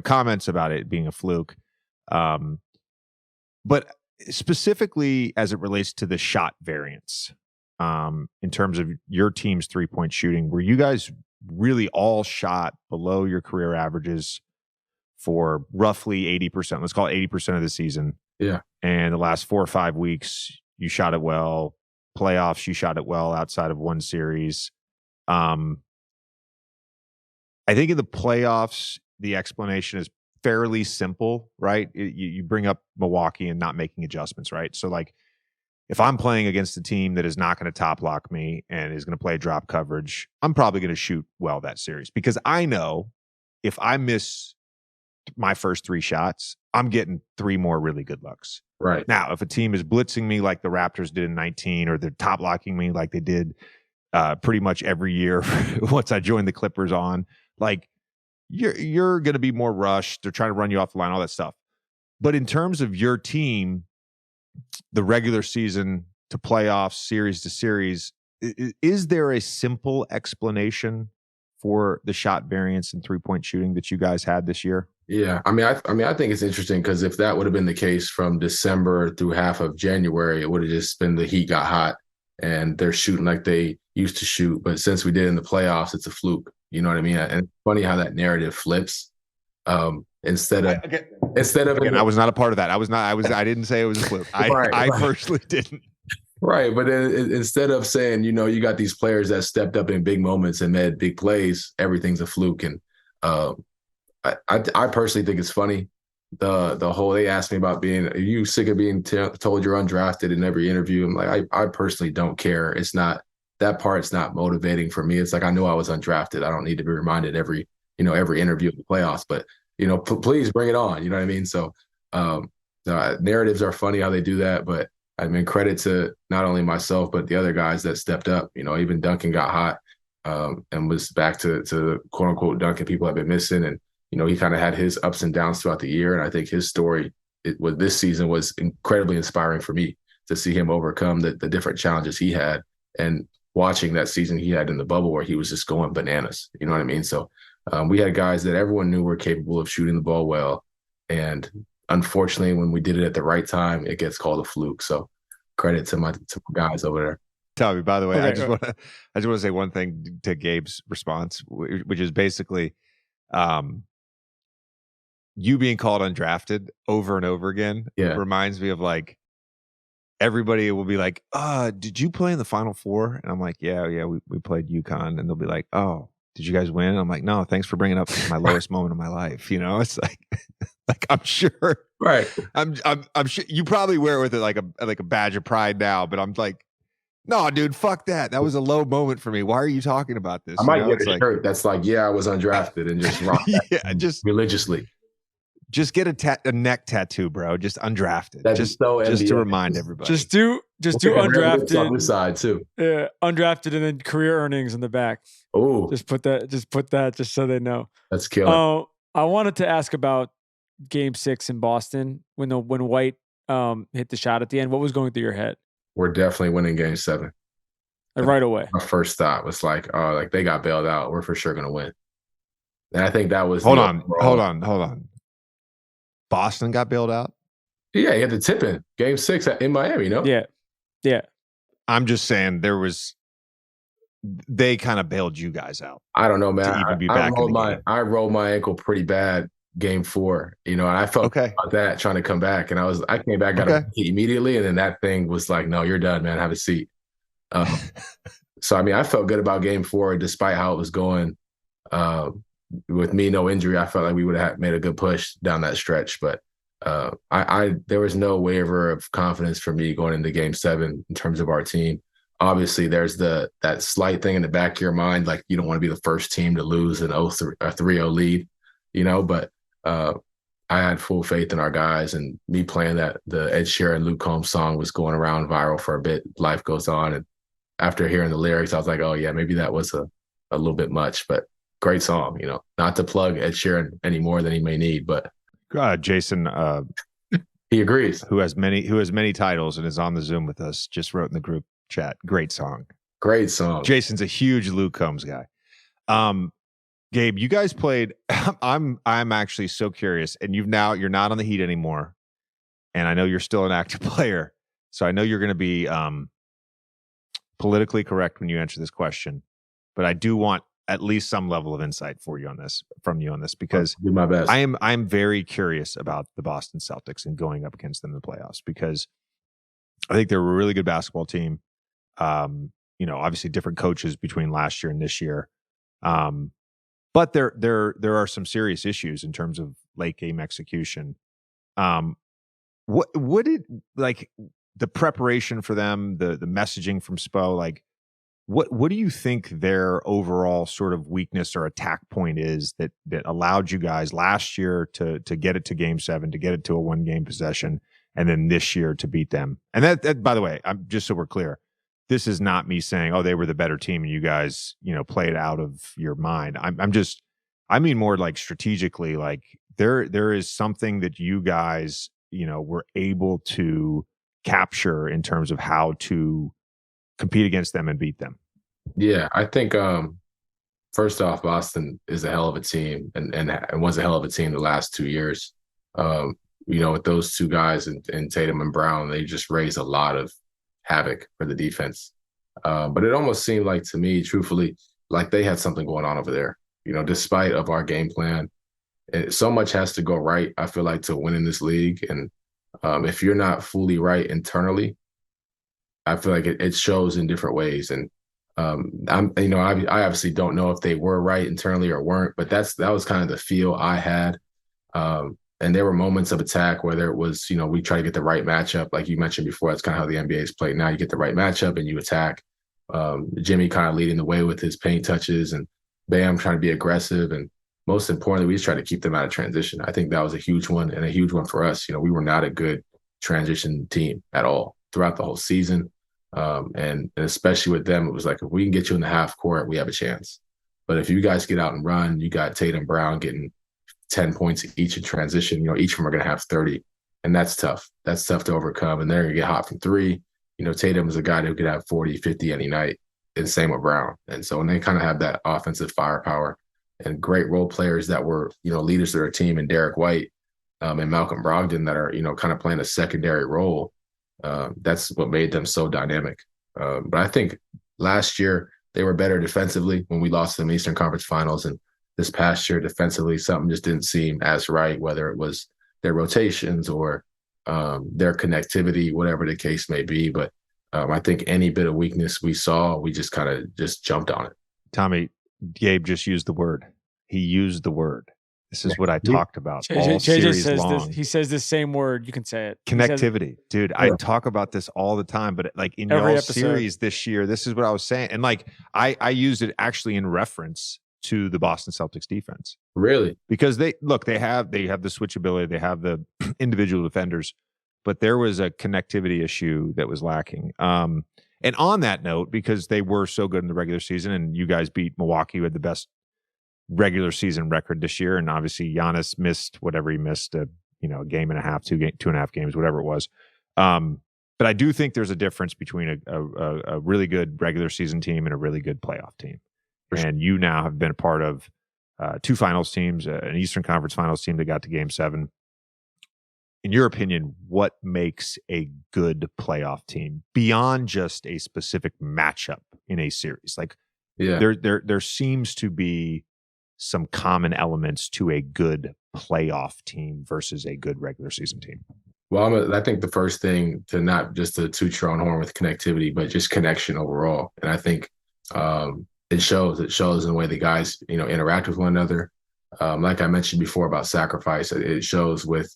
comments about it being a fluke. But specifically as it relates to the shot variance, in terms of your team's 3-point shooting, were you guys really all shot below your career averages for roughly 80%? Let's call it 80% of the season. Yeah. And the last 4 or 5 weeks, you shot it well. Playoffs, you shot it well outside of one series. I think in the playoffs, the explanation is fairly simple, right? You bring up Milwaukee and not making adjustments, right? So, like, if I'm playing against a team that is not going to top lock me and is going to play drop coverage, I'm probably going to shoot well that series, because I know if I miss my first 3 shots, I'm getting 3 more really good looks. Right. Now, if a team is blitzing me like the Raptors did in 19, or they're top locking me like they did pretty much every year once I joined the Clippers on, like, you're going to be more rushed. They're trying to run you off the line, all that stuff. But in terms of your team, the regular season to playoffs, series to series, is there a simple explanation for the shot variance and 3-point shooting that you guys had this year? Yeah, I think it's interesting, because if that would have been the case from December through half of January, it would have just been the heat got hot and they're shooting like they used to shoot. But since we did in the playoffs, it's a fluke. You know what I mean? And it's funny how that narrative flips. Instead of I was not a part of that. I didn't say it was a fluke. I personally didn't. Right. But instead of saying, you got these players that stepped up in big moments and made big plays, everything's a fluke. And I personally think it's funny. The whole, they asked me about are you sick of being told you're undrafted in every interview? I'm like, I personally don't care. It's not, that part's not motivating for me. It's like, I know I was undrafted. I don't need to be reminded every interview of the playoffs, but please bring it on. You know what I mean? So narratives are funny how they do that, but I mean, credit to not only myself, but the other guys that stepped up. Even Duncan got hot and was back to quote unquote Duncan people have been missing. And, he kind of had his ups and downs throughout the year. And I think his story with this season was incredibly inspiring for me to see him overcome the different challenges he had, and watching that season he had in the bubble where he was just going bananas. You know what I mean? So we had guys that everyone knew were capable of shooting the ball well. And unfortunately, when we did it at the right time, it gets called a fluke. So credit to my guys over there. Tommy, by the way, I just want to say one thing to Gabe's response, which is basically, you being called undrafted over and over again reminds me of like everybody will be like, did you play in the Final Four? And I'm like, yeah, we played UConn. And they'll be like, oh, did you guys win? And I'm like, no, thanks for bringing up my lowest moment of my life. You know, it's like, I'm sure, right? I'm sure you probably wear it with it like a badge of pride now, but I'm like, no, dude, fuck that. That was a low moment for me. Why are you talking about this? I might get a shirt that's like, I was undrafted, and just rock that just religiously. Just get a neck tattoo, bro. Just undrafted. That's just NBA. To remind everybody. Just do undrafted on this side too. Yeah, undrafted and then career earnings in the back. Oh, just put that just so they know. That's killer. I wanted to ask about Game 6 in Boston when White hit the shot at the end. What was going through your head? We're definitely winning Game 7. Right away. My first thought was like, oh, like they got bailed out. We're for sure going to win. And I think that was Hold on. Boston got bailed out? Yeah, he had the tip in Game 6 in Miami, no? Yeah. I'm just saying they kind of bailed you guys out. I don't know, man. To even be back in the game. I rolled my ankle pretty bad Game 4. You know, and I felt about that trying to come back. And I came back, got a immediately, and then that thing was like, no, you're done, man. Have a seat. So, I mean, I felt good about Game 4 despite how it was going. With me, no injury, I felt like we would have made a good push down that stretch. But there was no waiver of confidence for me going into Game 7 in terms of our team. Obviously, there's that slight thing in the back of your mind, like you don't want to be the first team to lose a 3-0 lead, you know. But I had full faith in our guys, and me playing the Ed Sheeran Luke Combs song was going around viral for a bit. Life goes on, and after hearing the lyrics, I was like, oh yeah, maybe that was a little bit much, but great song, you know. Not to plug Ed Sheeran any more than he may need, but Jason, he agrees. Who has many titles and is on the Zoom with us, just wrote in the group chat. Great song. Jason's a huge Luke Combs guy. Gabe, you guys played. I'm actually so curious, and you're not on the Heat anymore, and I know you're still an active player, so I know you're going to be politically correct when you answer this question, but I do want at least some level of insight from you on this, because I'll do my best. I'm very curious about the Boston Celtics and going up against them in the playoffs, because I think they're a really good basketball team. Obviously different coaches between last year and this year. But there are some serious issues in terms of late game execution. What did, like, the preparation for them, the messaging from Spo, like, what do you think their overall sort of weakness or attack point is that allowed you guys last year to get it to Game 7, to get it to a 1-game possession, and then this year to beat them? And that by the way, I'm just so we're clear, this is not me saying, oh, they were the better team and you guys, played out of your mind. I mean more like strategically, like there is something that you guys, were able to capture in terms of how to compete against them and beat them. Yeah, I think first off, Boston is a hell of a team and was a hell of a team the last 2 years. With those two guys and Tatum and Brown, they just raised a lot of havoc for the defense. But it almost seemed like, to me, truthfully, like they had something going on over there. Despite of our game plan, so much has to go right, I feel like, to win in this league. And if you're not fully right internally, I feel like it shows in different ways. And I obviously don't know if they were right internally or weren't, but that was kind of the feel I had. And there were moments of attack, whether it was, we try to get the right matchup. Like you mentioned before, that's kind of how the NBA is played now. You get the right matchup and you attack. Jimmy kind of leading the way with his paint touches, and Bam trying to be aggressive. And most importantly, we just tried to keep them out of transition. I think that was a huge one, and a huge one for us. We were not a good transition team at all throughout the whole season. And especially with them, it was like, if we can get you in the half court, we have a chance. But if you guys get out and run, you got Tatum, Brown getting 10 points each in transition, each of them are going to have 30. And that's tough. That's tough to overcome. And they're going to get hot from three. Tatum is a guy who could have 40, 50 any night, and same with Brown. And so when they kind of have that offensive firepower and great role players that were, leaders of their team, and Derek White and Malcolm Brogdon that are, kind of playing a secondary role, that's what made them so dynamic. But I think last year they were better defensively when we lost to the Eastern Conference Finals. And this past year defensively, something just didn't seem as right, whether it was their rotations or their connectivity, whatever the case may be. But I think any bit of weakness we saw, we just kind of just jumped on it. Tommy, Gabe just used the word. He used the word. This is what I talked about all series long. He says the same word. You can say it. Connectivity. Dude, I talk about this all the time, but like in your series this year, this is what I was saying. And like I used it actually in reference to the Boston Celtics defense. Really? Because they have the switchability, they have the individual defenders, but there was a connectivity issue that was lacking. And on that note, because they were so good in the regular season and you guys beat Milwaukee, who had the best regular season record this year, and obviously Giannis missed whatever he missed, a game and a half, 2.5 games, whatever it was. But I do think there's a difference between a really good regular season team and a really good playoff team. And you now have been a part of 2 finals teams, an Eastern Conference Finals team that got to Game 7. In your opinion, what makes a good playoff team beyond just a specific matchup in a series? Like, there seems to be some common elements to a good playoff team versus a good regular season team. Well, I think the first thing to not just to toot your own horn with connectivity, but just connection overall. And I think it shows in the way the guys, interact with one another. Like I mentioned before about sacrifice, it shows with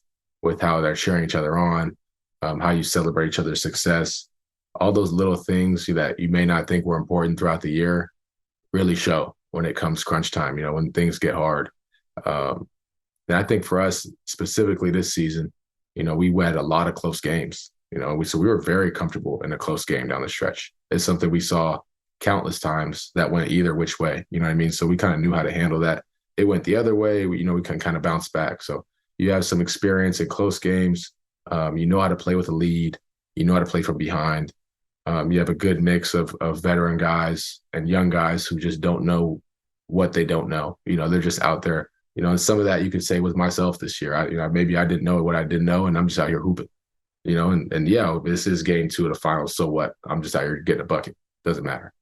how they're cheering each other on, how you celebrate each other's success. All those little things that you may not think were important throughout the year really show when it comes crunch time, when things get hard. And I think for us specifically this season, we had a lot of close games, so we were very comfortable in a close game down the stretch. It's something we saw countless times that went either which way, you know what I mean? So we kind of knew how to handle that. It went the other way, we can kind of bounce back. So you have some experience in close games. You know how to play with a lead. You know how to play from behind. You have a good mix of veteran guys and young guys who just don't know what they don't know. They're just out there. And some of that you could say with myself this year. Maybe I didn't know what I didn't know, and I'm just out here hooping. And this is Game 2 of the finals. So what? I'm just out here getting a bucket. Doesn't matter.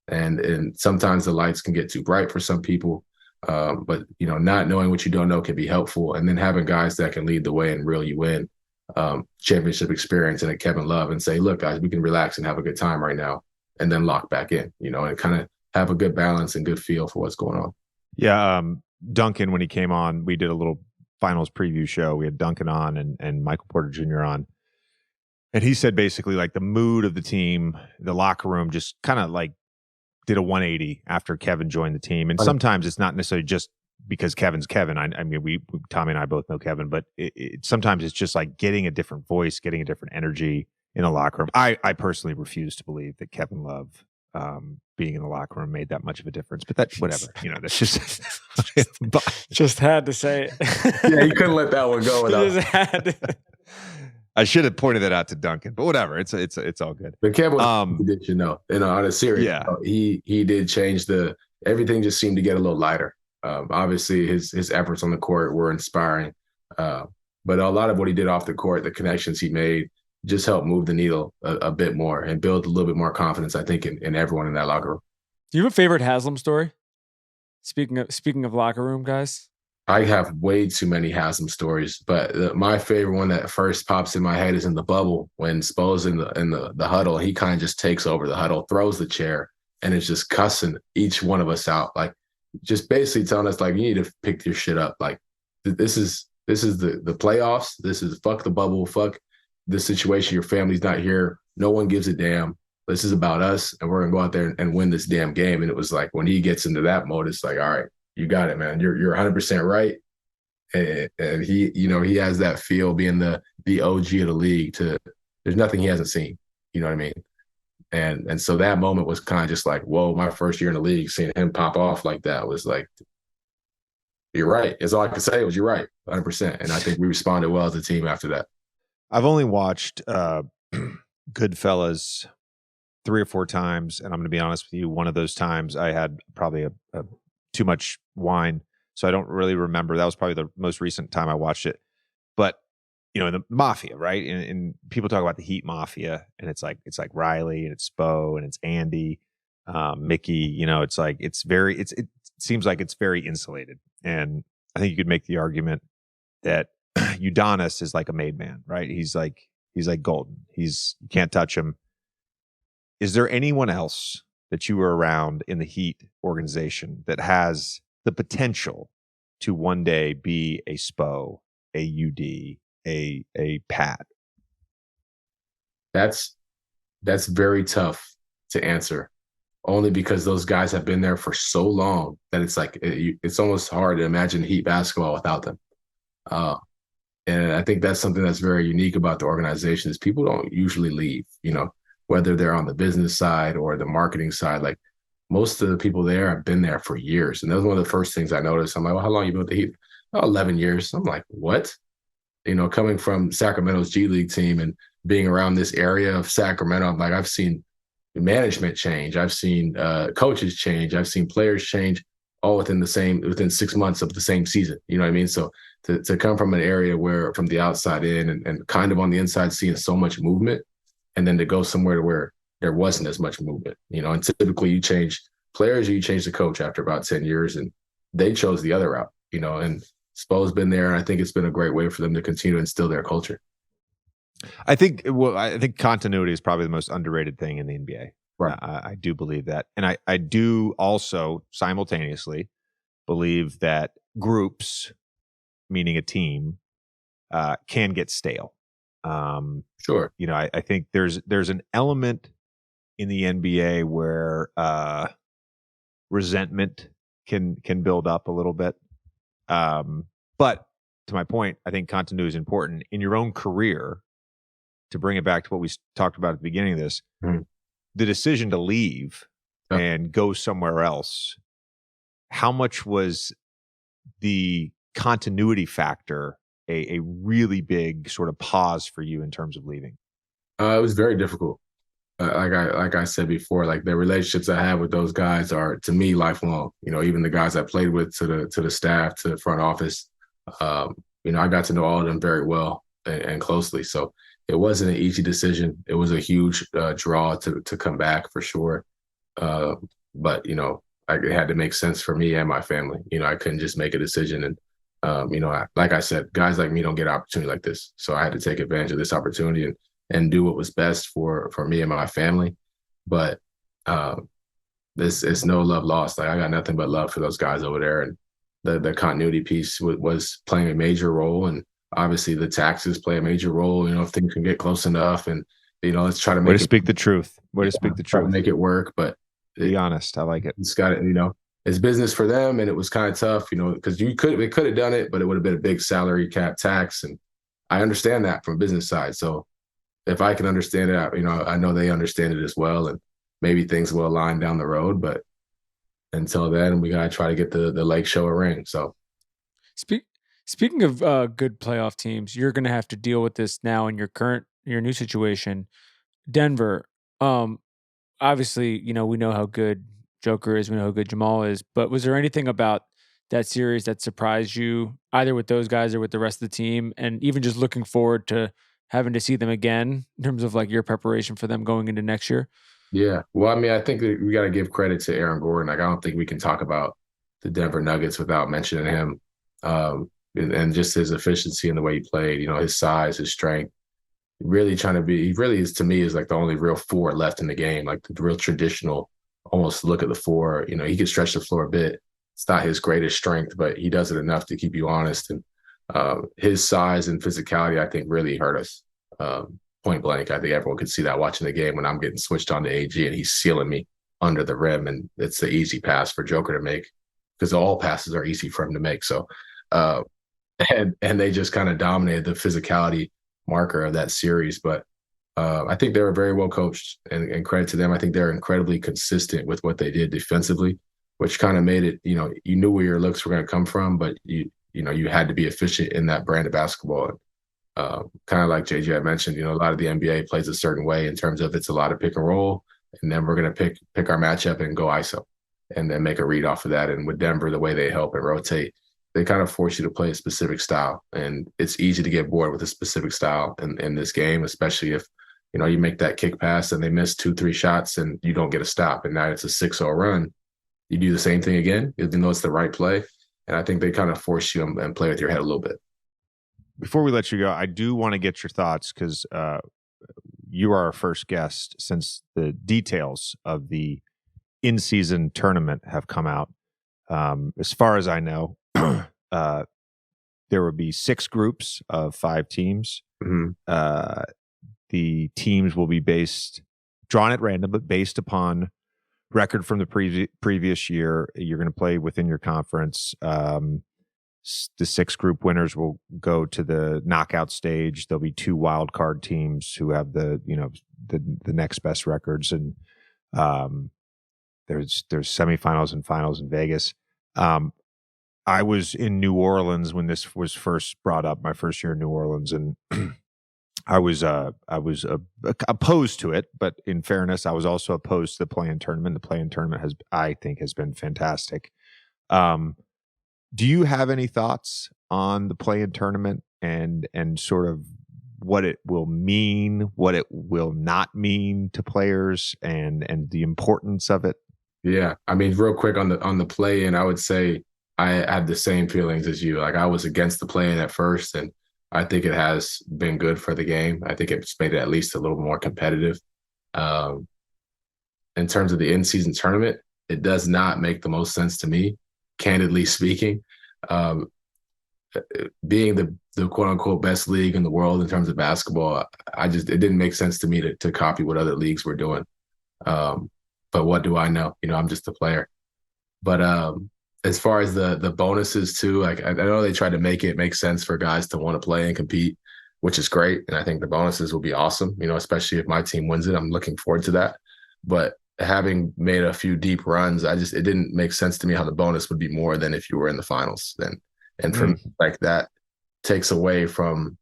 And sometimes the lights can get too bright for some people. But not knowing what you don't know can be helpful. And then having guys that can lead the way and reel you in. Championship experience and a Kevin Love and say, look, guys, we can relax and have a good time right now, and then lock back in, and kind of have a good balance and good feel for what's going on. Yeah. Duncan, when he came on, we did a little finals preview show. We had Duncan on and Michael Porter Jr. on. And he said basically like the mood of the team, the locker room just kind of like did a 180 after Kevin joined the team. And sometimes it's not necessarily just because Kevin's Kevin. I mean, Tommy and I both know Kevin, but sometimes it's just like getting a different voice, getting a different energy in the locker room. I personally refuse to believe that Kevin Love being in the locker room made that much of a difference, but that's whatever. That's just just had to say it. Yeah, you couldn't let that one go without. I should have pointed that out to Duncan, but whatever. It's all good. But Kevin, on a serious, he did change everything. Just seemed to get a little lighter. Obviously, his efforts on the court were inspiring, but a lot of what he did off the court, the connections he made, just helped move the needle a bit more and build a little bit more confidence, I think, in everyone in that locker room. Do you have a favorite Haslem story? Speaking of locker room guys, I have way too many Haslem stories, but my favorite one that first pops in my head is in the bubble when Spo's in the huddle. He kind of just takes over the huddle, throws the chair, and is just cussing each one of us out, like just basically telling us like, you need to pick your shit up. Like this is the playoffs. This is fuck the bubble, fuck this situation. Your family's not here. No one gives a damn. This is about us, and we're gonna go out there and win this damn game. And it was like when he gets into that mode, it's like, all right, you got it, man. You're 100% right. And he, he has that feel being the OG of the league. There's nothing he hasn't seen. You know what I mean? And so that moment was kind of just like, whoa, my first year in the league, seeing him pop off like that was like, you're right. That's all I could say was you're right, 100%. And I think we responded well as a team after that. I've only watched Goodfellas 3 or 4 times, and I'm going to be honest with you. One of those times I had probably a too much wine, so I don't really remember. That was probably the most recent time I watched it. But the mafia, right? And people talk about the Heat Mafia, and it's like Riley and it's Spo and it's Andy, Mickey. It's like it's seems like it's very insulated. And I think you could make the argument that Udanis is like a made man, right? He's like golden. You can't touch him. Is there anyone else that you were around in the Heat organization that has the potential to one day be a Spo, a UD, a Pat? That's very tough to answer, only because those guys have been there for so long that it's like it's almost hard to imagine Heat basketball without them. And I think that's something that's very unique about the organization is people don't usually leave, whether they're on the business side or the marketing side. Like most of the people there have been there for years. And that was one of the first things I noticed. I'm like, well, how long you been with the Heat? Oh, 11 years. I'm like, what? Coming from Sacramento's G League team and being around this area of Sacramento, I'm like, I've seen management change. I've seen coaches change. I've seen players change all within 6 months of the same season. You know what I mean? So to come from an area where from the outside in and kind of on the inside seeing so much movement, and then to go somewhere where there wasn't as much movement, and typically you change players or you change the coach after about 10 years, and they chose the other route, and Spo's been there, and I think it's been a great way for them to continue to instill their culture. I think continuity is probably the most underrated thing in the NBA. Right. I do believe that. And I do also simultaneously believe that groups, meaning a team, can get stale. Sure. I think there's an element in the NBA where resentment can build up a little bit. But to my point, I think continuity is important in your own career. To bring it back to what we talked about at the beginning of this, the decision to leave and go somewhere else, how much was the continuity factor a really big sort of pause for you in terms of leaving? It was very difficult. Like I said before, like the relationships I have with those guys are, to me, lifelong. Even the guys I played with, to the staff, to the front office. I got to know all of them very well and closely. So it wasn't an easy decision. It was a huge draw to come back for sure. But it had to make sense for me and my family. I couldn't just make a decision. And like I said, guys like me don't get an opportunity like this. So I had to take advantage of this opportunity and do what was best for me and my family. But this is no love lost. Like I got nothing but love for those guys over there. And the continuity piece was playing a major role. And obviously the taxes play a major role, if things can get close enough, and, let's try to make speak the truth. Speak the truth. Make it work. But be honest. I like it. It's got it, it's business for them. And it was kind of tough, because they could have done it, but it would have been a big salary cap tax. And I understand that from a business side. So if I can understand it, I know they understand it as well. And maybe things will align down the road, but until then, we got to try to get the Lake Show a ring. So Speaking of good playoff teams, you're going to have to deal with this now in your new situation. Denver, obviously, we know how good Joker is, we know how good Jamal is, but was there anything about that series that surprised you, either with those guys or with the rest of the team, and even just looking forward to having to see them again in terms of like your preparation for them going into next year? Yeah. Well, I think that we got to give credit to Aaron Gordon. Like, I don't think we can talk about the Denver Nuggets without mentioning him. And just his efficiency and the way he played, his size, his strength, he really is, to me, is like the only real four left in the game, like the real traditional, almost look at the four. He can stretch the floor a bit. It's not his greatest strength, but he does it enough to keep you honest. And his size and physicality, I think, really hurt us. Point blank, I think everyone could see that watching the game when I'm getting switched on to AG and he's sealing me under the rim. And it's the easy pass for Joker to make, because all passes are easy for him to make. So, and they just kind of dominated the physicality marker of that series. But I think they were very well coached, and credit to them. I think they're incredibly consistent with what they did defensively, which kind of made it, you knew where your looks were going to come from, but you had to be efficient in that brand of basketball. Kind of like JJ had mentioned, a lot of the NBA plays a certain way in terms of it's a lot of pick and roll, and then we're going to pick our matchup and go ISO and then make a read off of that. And with Denver, the way they help and rotate, they kind of force you to play a specific style. And it's easy to get bored with a specific style in this game, especially if, you make that kick pass and they miss 2-3 shots and you don't get a stop. And now it's a 6-0 run. you do the same thing again, even though it's the right play. And I think they kind of force you and play with your head a little bit. Before we let you go, I do want to get your thoughts because you are our first guest since the details of the in-season tournament have come out. As far as I know, there will be 6 groups of 5 teams. Mm-hmm. The teams will be drawn at random, but based upon record from the previous year. You're going to play within your conference. The 6 group winners will go to the knockout stage. There'll be 2 wild card teams who have the next best records, and there's semifinals and finals in Vegas. I was in New Orleans when this was first brought up, my first year in New Orleans, and I was opposed to it, but in fairness, I was also opposed to the play-in tournament. The play-in tournament I think has been fantastic. Do you have any thoughts on the play-in tournament and sort of what it will mean, what it will not mean to players, and the importance of it? Yeah, I mean, real quick on the play-in, I would say I had the same feelings as you. Like, I was against the play-in at first, and I think it has been good for the game. I think it's made it at least a little more competitive. In terms of the in-season tournament, it does not make the most sense to me, candidly speaking. Being the quote-unquote best league in the world in terms of basketball, it didn't make sense to me to copy what other leagues were doing. But what do I know? I'm just a player. But as far as the bonuses too, like I know they tried to make sense for guys to want to play and compete, which is great. And I think the bonuses will be awesome, especially if my team wins it. I'm looking forward to that. But having made a few deep runs, it didn't make sense to me how the bonus would be more than if you were in the finals then. And for me, like, that takes away from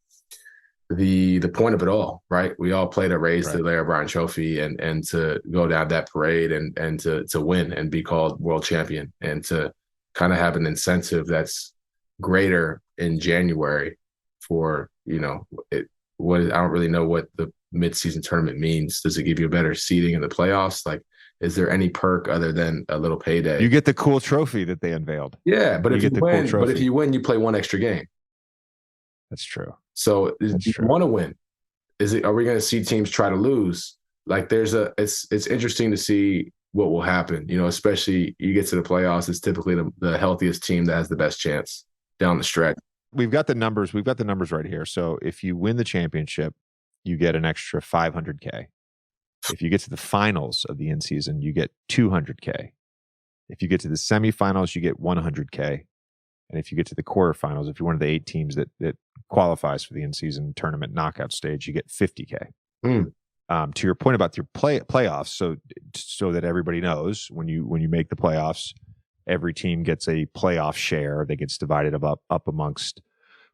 the point of it all, right? We all play to raise the Larry O'Brien Trophy and to go down that parade and to win and be called world champion, and to kind of have an incentive that's greater in January for, I don't really know what the mid-season tournament means. Does it give you a better seeding in the playoffs? Like, is there any perk other than a little payday? You get the cool trophy that they unveiled. Yeah, but if you win, you play 1 extra game. That's true. So you want to win. Are we going to see teams try to lose? Like, it's interesting to see what will happen, especially you get to the playoffs. It's typically the healthiest team that has the best chance down the stretch. We've got the numbers right here. So if you win the championship, you get an extra $500K. If you get to the finals of the in-season, you get $200K. If you get to the semifinals, you get $100K. And if you get to the quarterfinals, if you're one of the 8 teams that qualifies for the in-season tournament knockout stage, you get $50K. To your point about your playoffs, so that everybody knows, when you make the playoffs, every team gets a playoff share that gets divided up amongst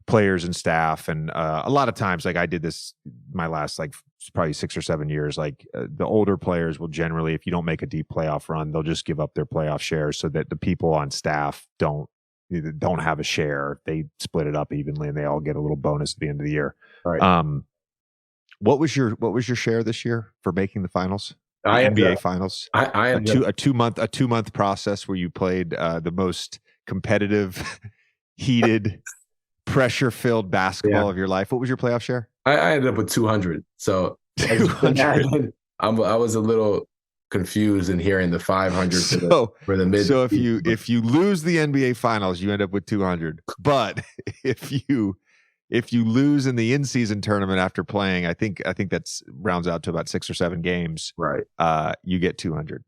players and staff. And a lot of times, like, I did this my last probably 6 or 7 years, the older players will generally, if you don't make a deep playoff run, they'll just give up their playoff shares so that the people on staff don't have a share. They split it up evenly and they all get a little bonus at the end of the year. Right. What was your share this year for making the finals? NBA finals. A 2 month process where you played the most competitive, heated, pressure-filled basketball of your life. What was your playoff share? I ended up with 200. So 200. I was a little confused in hearing the 500 for the mid. So if you lose the NBA finals, you end up with 200. But if you lose in the in-season tournament after playing, I think that's rounds out to about 6 or 7 games. Right. You get 200.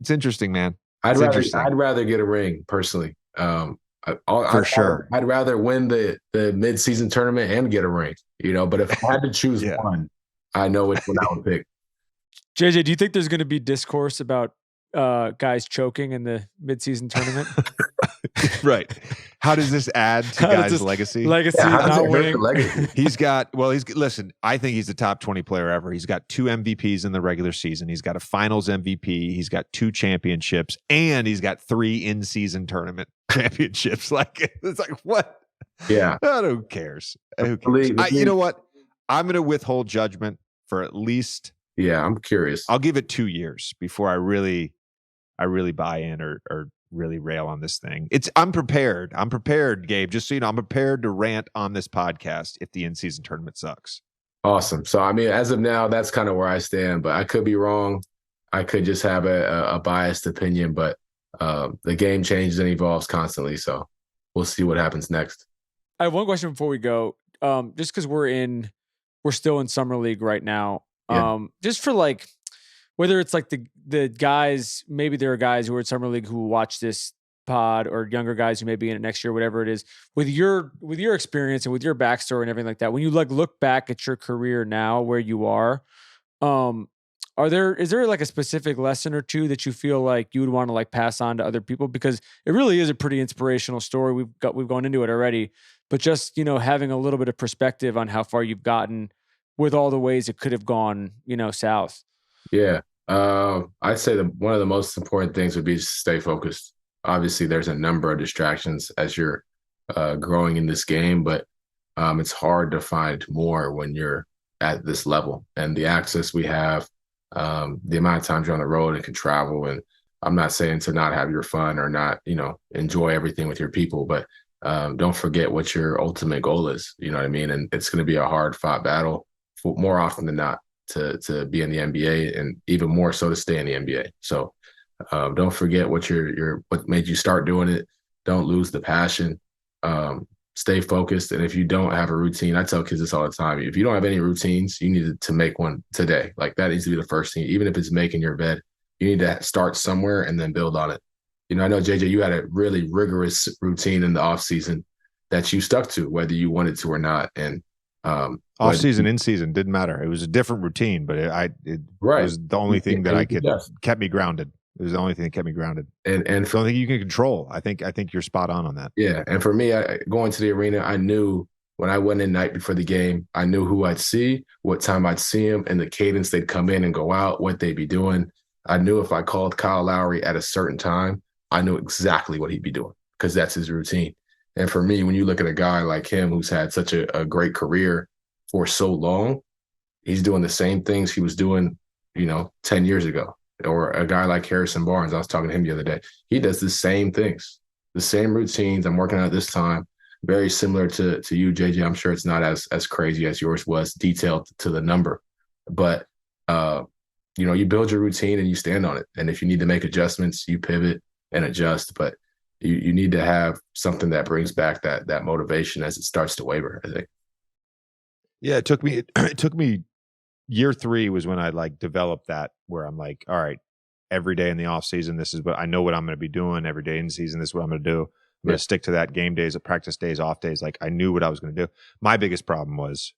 It's interesting, man. I'd rather get a ring personally. Sure. I'd rather win the mid-season tournament and get a ring, but if I had to choose one, I know which one I would pick. JJ, do you think there's going to be discourse about guys choking in the mid-season tournament? Right. How does this add to guys' legacy? Not winning. Listen, I think he's the top 20 player ever. He's got 2 MVPs in the regular season. He's got a finals MVP. He's got 2 championships, and he's got 3 in-season tournament championships. It's like, what? Yeah. Who cares? You know what? I'm going to withhold judgment for at least. Yeah, I'm curious. I'll give it 2 years before I really I really buy in or really rail on this thing. I'm prepared. I'm prepared, Gabe. Just so you know, I'm prepared to rant on this podcast if the in-season tournament sucks. Awesome. So, I mean, as of now, that's kind of where I stand, but I could be wrong. I could just have a biased opinion, but the game changes and evolves constantly. So we'll see what happens next. I have one question before we go. Just because we're still in summer league right now. Just for like, whether it's like the guys, maybe there are guys who are in summer league who will watch this pod, or younger guys who may be in it next year, whatever it is. With your experience and with your backstory and everything like that, when you like look back at your career now, where you are, is there like a specific lesson or two that you feel like you would want to like pass on to other people? Because it really is a pretty inspirational story. We've gone into it already, but just, having a little bit of perspective on how far you've gotten with all the ways it could have gone, south. Yeah. I'd say one of the most important things would be to stay focused. Obviously, there's a number of distractions as you're growing in this game, but it's hard to find more when you're at this level. And the access we have, the amount of times you're on the road and can travel. And I'm not saying to not have your fun or not, enjoy everything with your people, but don't forget what your ultimate goal is. You know what I mean? And it's going to be a hard fought battle more often than not to be in the NBA, and even more so to stay in the NBA. So don't forget what what made you start doing it. Don't lose the passion. Stay focused. And if you don't have a routine, I tell kids this all the time. If you don't have any routines, you need to make one today. Like that needs to be the first thing. Even if it's making your bed, you need to start somewhere and then build on it. I know, JJ, you had a really rigorous routine in the off season that you stuck to, whether you wanted to or not. And off season, in season, didn't matter. It was a different routine, but it was the only thing that kept me grounded. It was the only thing that kept me grounded. And the only thing you can control. I think you're spot on that. Yeah. And for me, going to the arena, I knew when I went in night before the game, I knew who I'd see, what time I'd see them, and the cadence they'd come in and go out, what they'd be doing. I knew if I called Kyle Lowry at a certain time, I knew exactly what he'd be doing because that's his routine. And for me, when you look at a guy like him who's had such a great career for so long, he's doing the same things he was doing, 10 years ago. Or a guy like Harrison Barnes, I was talking to him the other day. He does the same things, the same routines I'm working on at this time. Very similar to you, JJ. I'm sure it's not as crazy as yours was, detailed to the number. But, you build your routine and you stand on it. And if you need to make adjustments, you pivot and adjust. But you need to have something that brings back that motivation as it starts to waver, I think. Yeah, it took me year 3 was when I like developed that, where I'm like, all right, every day in the off season, this is what I know what I'm going to be doing. Every day in season, this is what I'm going to do. I'm going to stick to that. Game days, practice days, off days. Like I knew what I was going to do. My biggest problem was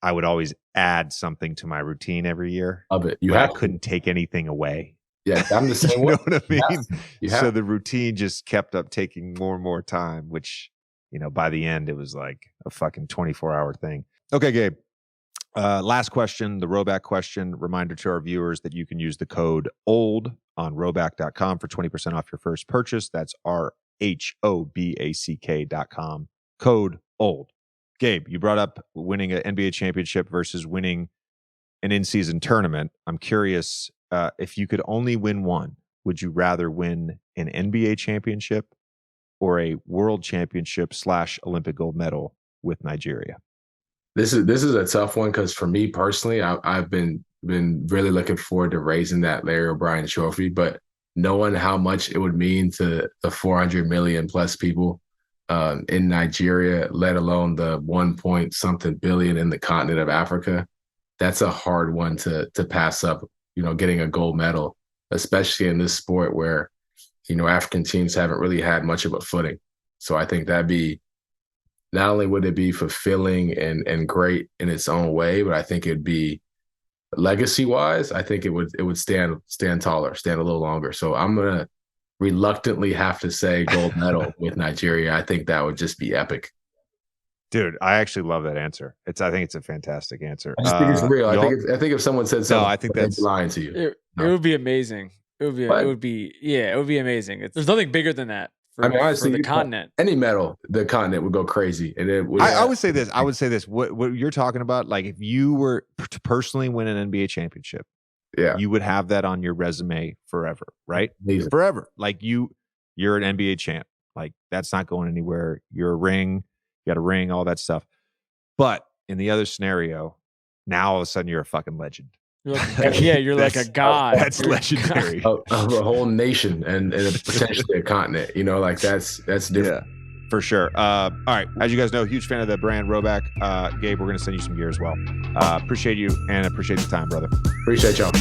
I would always add something to my routine every year. Of it, I couldn't take anything away. Yeah, I'm the same way. You know what I mean? So the routine just kept up taking more and more time, which, by the end, it was like a fucking 24-hour thing. Okay, Gabe. Last question, the Roback question. Reminder to our viewers that you can use the code OLD on roback.com for 20% off your first purchase. That's RHOBACK.com. Code OLD. Gabe, you brought up winning an NBA championship versus winning an in-season tournament. I'm curious, if you could only win one, would you rather win an NBA championship or a world championship / Olympic gold medal with Nigeria? This is a tough one because for me personally, I've been really looking forward to raising that Larry O'Brien trophy, but knowing how much it would mean to the 400 million plus people in Nigeria, let alone the 1-point-something billion in the continent of Africa, that's a hard one to pass up, getting a gold medal, especially in this sport where, African teams haven't really had much of a footing. So I think that'd be, not only would it be fulfilling and great in its own way, but I think it'd be legacy-wise, I think it would stand taller, stand a little longer. So I'm going to reluctantly have to say gold medal with Nigeria. I think that would just be epic. Dude, I actually love that answer. I think it's a fantastic answer. I just think it's real. I think if someone said something, I think that's lying to you. It would be amazing. It would be amazing. There's nothing bigger than that. Honestly, for the continent, any medal, the continent would go crazy, and it would. I would say this. What you're talking about, like if you were to personally win an NBA championship, Yeah. you would have that on your resume forever, right? Amazing. Forever. Like you're an NBA champ. Like that's not going anywhere. You're a ring, you got a ring, all that stuff. But in the other scenario, now all of a sudden you're a fucking legend. You're like, you're like a god. That's You're legendary. Of a whole nation and potentially a continent. You know, like that's different. Yeah, for sure. All right. As you guys know, huge fan of the brand Roback. Gabe, we're going to send you some gear as well. Appreciate you and appreciate the time, brother. Appreciate y'all.